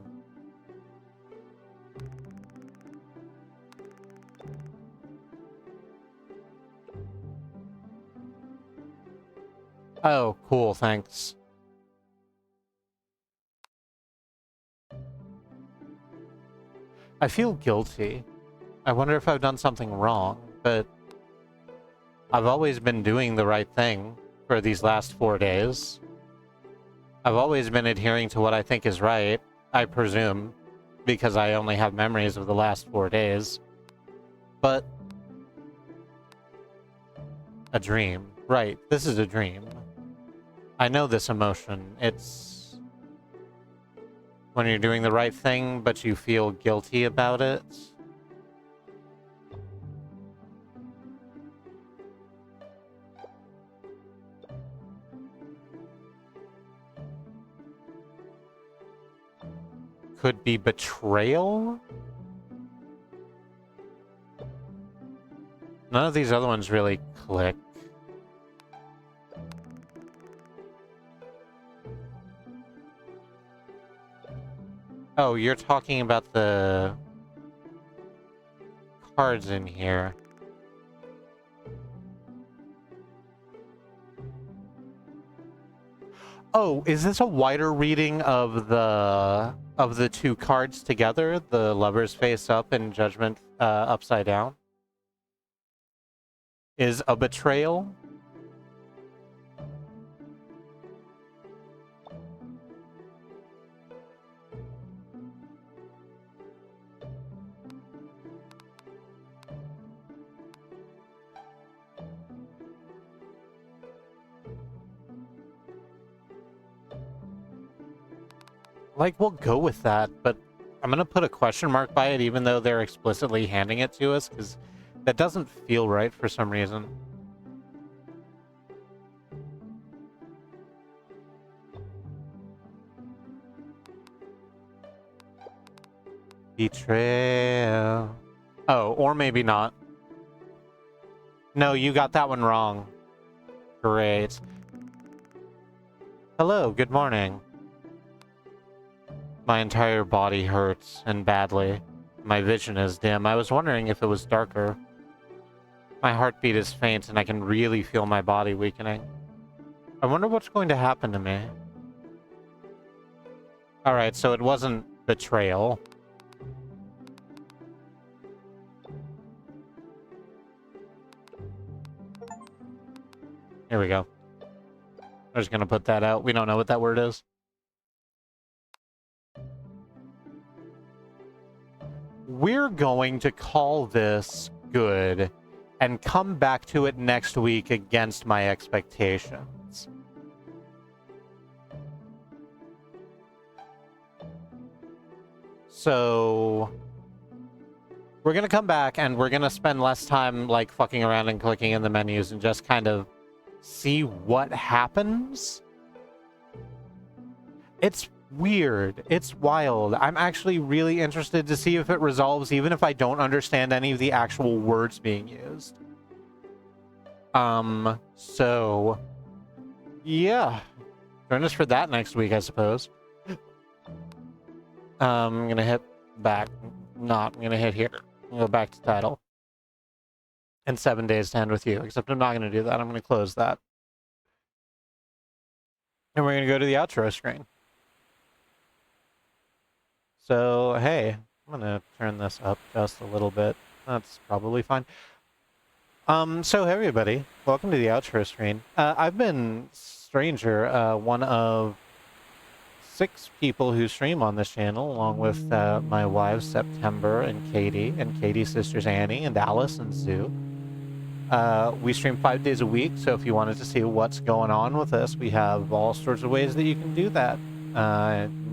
Oh, cool, thanks. I feel guilty. I wonder if I've done something wrong, but I've always been doing the right thing for these last 4 days. I've always been adhering to what I think is right, I presume, because I only have memories of the last 4 days. But... a dream. Right, this is a dream. I know this emotion. It's... when you're doing the right thing, but you feel guilty about it. Could be betrayal? None of these other ones really click. Oh, you're talking about the cards in here. Oh, is this a wider reading of the two cards together? The Lover's face up and Judgment upside down? Is a betrayal? Like, we'll go with that, but I'm gonna put a question mark by it even though they're explicitly handing it to us, because that doesn't feel right for some reason. Betrayal. Oh, or maybe not. No, you got that one wrong. Great. Hello, good morning. My entire body hurts, and badly. My vision is dim. I was wondering if it was darker. My heartbeat is faint, and I can really feel my body weakening. I wonder what's going to happen to me. Alright, so it wasn't betrayal. Here we go. I'm just gonna put that out. We don't know what that word is. We're going to call this good and come back to it next week against my expectations. So We're gonna come back and we're gonna spend less time like fucking around and clicking in the menus and just kind of see what happens. It's weird. It's wild. I'm actually really interested to see if it resolves, even if I don't understand any of the actual words being used. So yeah. Join us for that next week, I suppose. I'm gonna hit back. I'm gonna hit here. Go back to title. And 7 days to end with you. Except I'm not gonna do that. I'm gonna close that. And we're gonna go to the outro screen. So hey, I'm gonna turn this up just a little bit. That's probably fine. So hey everybody, welcome to the outro screen. I've been Stranger, one of 6 people who stream on this channel, along with my wives September and Katie's sisters Annie and Alice and Sue. We stream 5 days a week, so if you wanted to see what's going on with us, we have all sorts of ways that you can do that.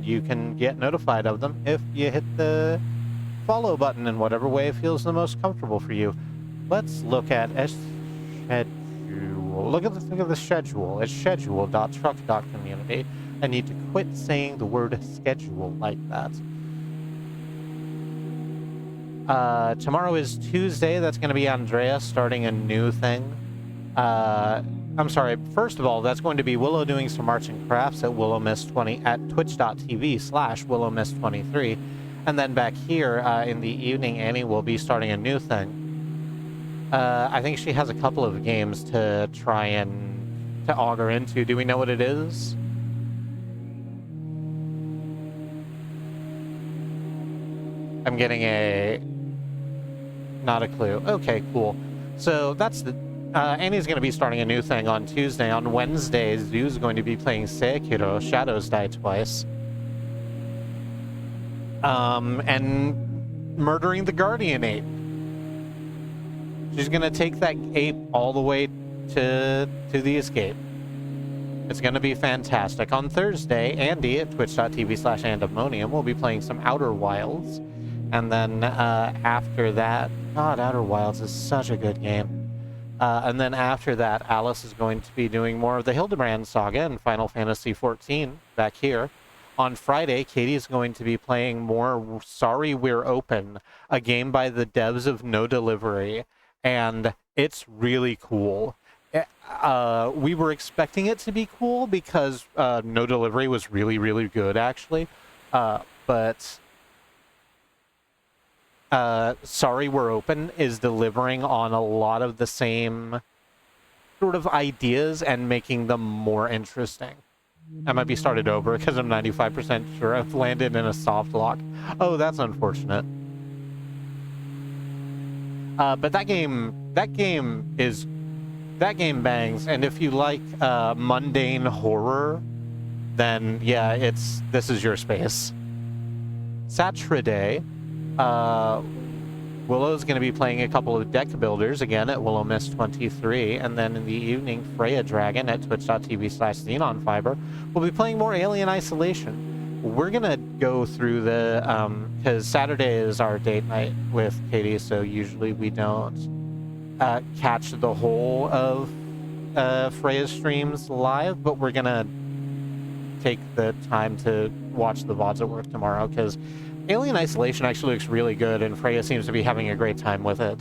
You can get notified of them if you hit the follow button in whatever way feels the most comfortable for you. Let's look at a schedule. Look at the schedule. It's schedule.truck.community. I need to quit saying the word schedule like that. Tomorrow is Tuesday. That's going to be Andrea starting a new thing. I'm sorry. First of all, that's going to be Willow doing some arts and crafts at WillowMiss20 at twitch.tv/WillowMiss23. And then back here in the evening, Annie will be starting a new thing. I think she has a couple of games to try and to auger into. Do we know what it is? I'm getting not a clue. Okay, cool. So that's the... Annie's going to be starting a new thing on Tuesday. On Wednesday, Zoo's going to be playing Sekiro, Shadows Die Twice. And murdering the Guardian Ape. She's going to take that ape all the way to the escape. It's going to be fantastic. On Thursday, Andy at twitch.tv/Andemonium will be playing some Outer Wilds. And then after that, God, Outer Wilds is such a good game. And then after that, Alice is going to be doing more of the Hildebrand Saga and Final Fantasy XIV back here. On Friday, Katie is going to be playing more Sorry We're Open, a game by the devs of No Delivery. And it's really cool. We were expecting it to be cool because No Delivery was really, really good, actually. But Sorry We're Open is delivering on a lot of the same sort of ideas and making them more interesting. I might be started over because I'm 95% sure I've landed in a soft lock. Oh, that's unfortunate. But that game bangs, and if you like mundane horror, then yeah, this is your space. Saturday, Willow's going to be playing a couple of deck builders again at WillowMiss23, and then in the evening, Freya Dragon at twitch.tv/XenonFiber will be playing more Alien Isolation. We're going to go through the, because Saturday is our date night with Katie, so usually we don't catch the whole of Freya's streams live, but we're going to take the time to watch the VODs at work tomorrow, because Alien Isolation actually looks really good, and Freya seems to be having a great time with it.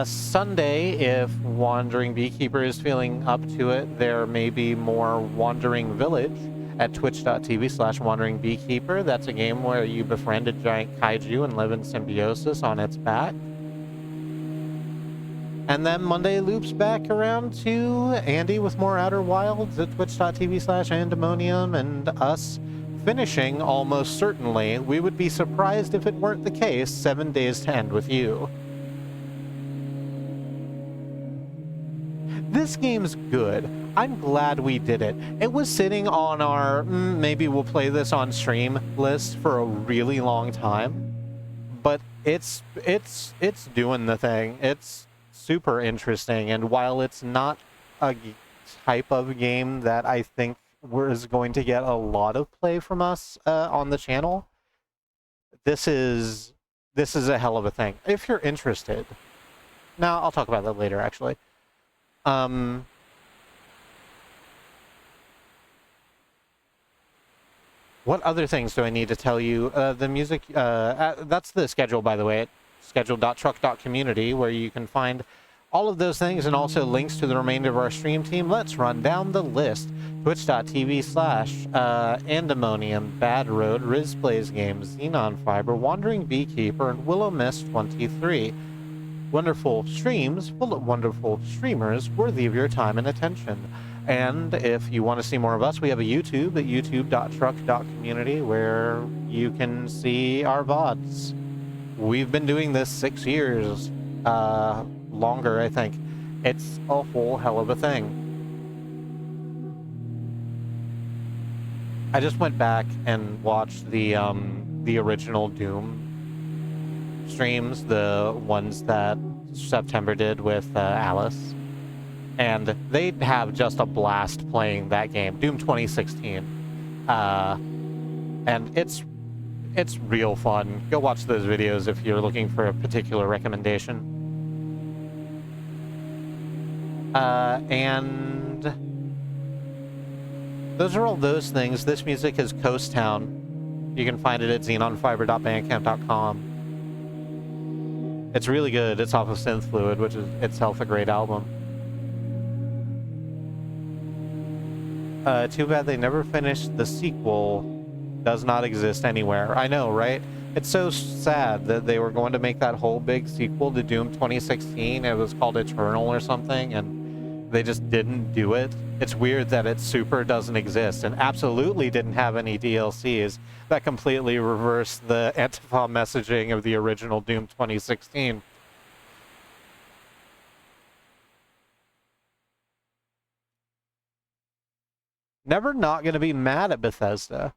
Sunday, if Wandering Beekeeper is feeling up to it, there may be more Wandering Village at twitch.tv/Wandering Beekeeper. That's a game where you befriend a giant kaiju and live in symbiosis on its back. And then Monday loops back around to Andy with more Outer Wilds at twitch.tv/Andemonium, and us finishing, almost certainly, we would be surprised if it weren't the case, 7 Days to End with You. This game's good. I'm glad we did it. It was sitting on our maybe we'll play this on stream list for a really long time, but it's doing the thing. It's super interesting, and while it's not a type of game that I think is going to get a lot of play from us on the channel, this is this is a hell of a thing. If you're interested. Now, I'll talk about that later, actually. What other things do I need to tell you? The music, that's the schedule, by the way, at schedule.truck.community, where you can find all of those things and also links to the remainder of our stream team. Let's run down the list. Twitch.tv/Andemonium, Bad Road, Riz Plays Games, Xenon Fiber, Wandering Beekeeper, and Willow Mist 23. Wonderful streams full of wonderful streamers worthy of your time and attention. And if you want to see more of us, we have a YouTube at youtube.truck.community where you can see our VODs. We've been doing this 6 years, longer, I think. It's a whole hell of a thing. I just went back and watched the original Doom streams, the ones that September did with Alice. And they have just a blast playing that game, Doom 2016. And it's real fun. Go watch those videos if you're looking for a particular recommendation. And those are all those things. This music is Coast Town. You can find it at xenonfiber.bandcamp.com. It's really good. It's off of Synth Fluid, which is itself a great album. Too bad they never finished the sequel. Does not exist anywhere. I know, right? It's so sad that they were going to make that whole big sequel to Doom 2016. It was called Eternal or something, and they just didn't do it. It's weird that it super doesn't exist and absolutely didn't have any DLCs. That completely reversed the Antifa messaging of the original Doom 2016. Never not going to be mad at Bethesda.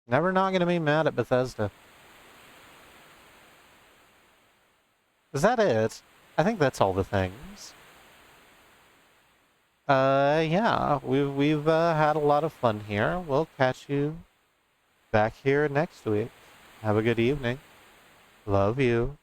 Never not going to be mad at Bethesda. Is that it? I think that's all the things. Yeah, we've had a lot of fun here. We'll catch you back here next week. Have a good evening. Love you.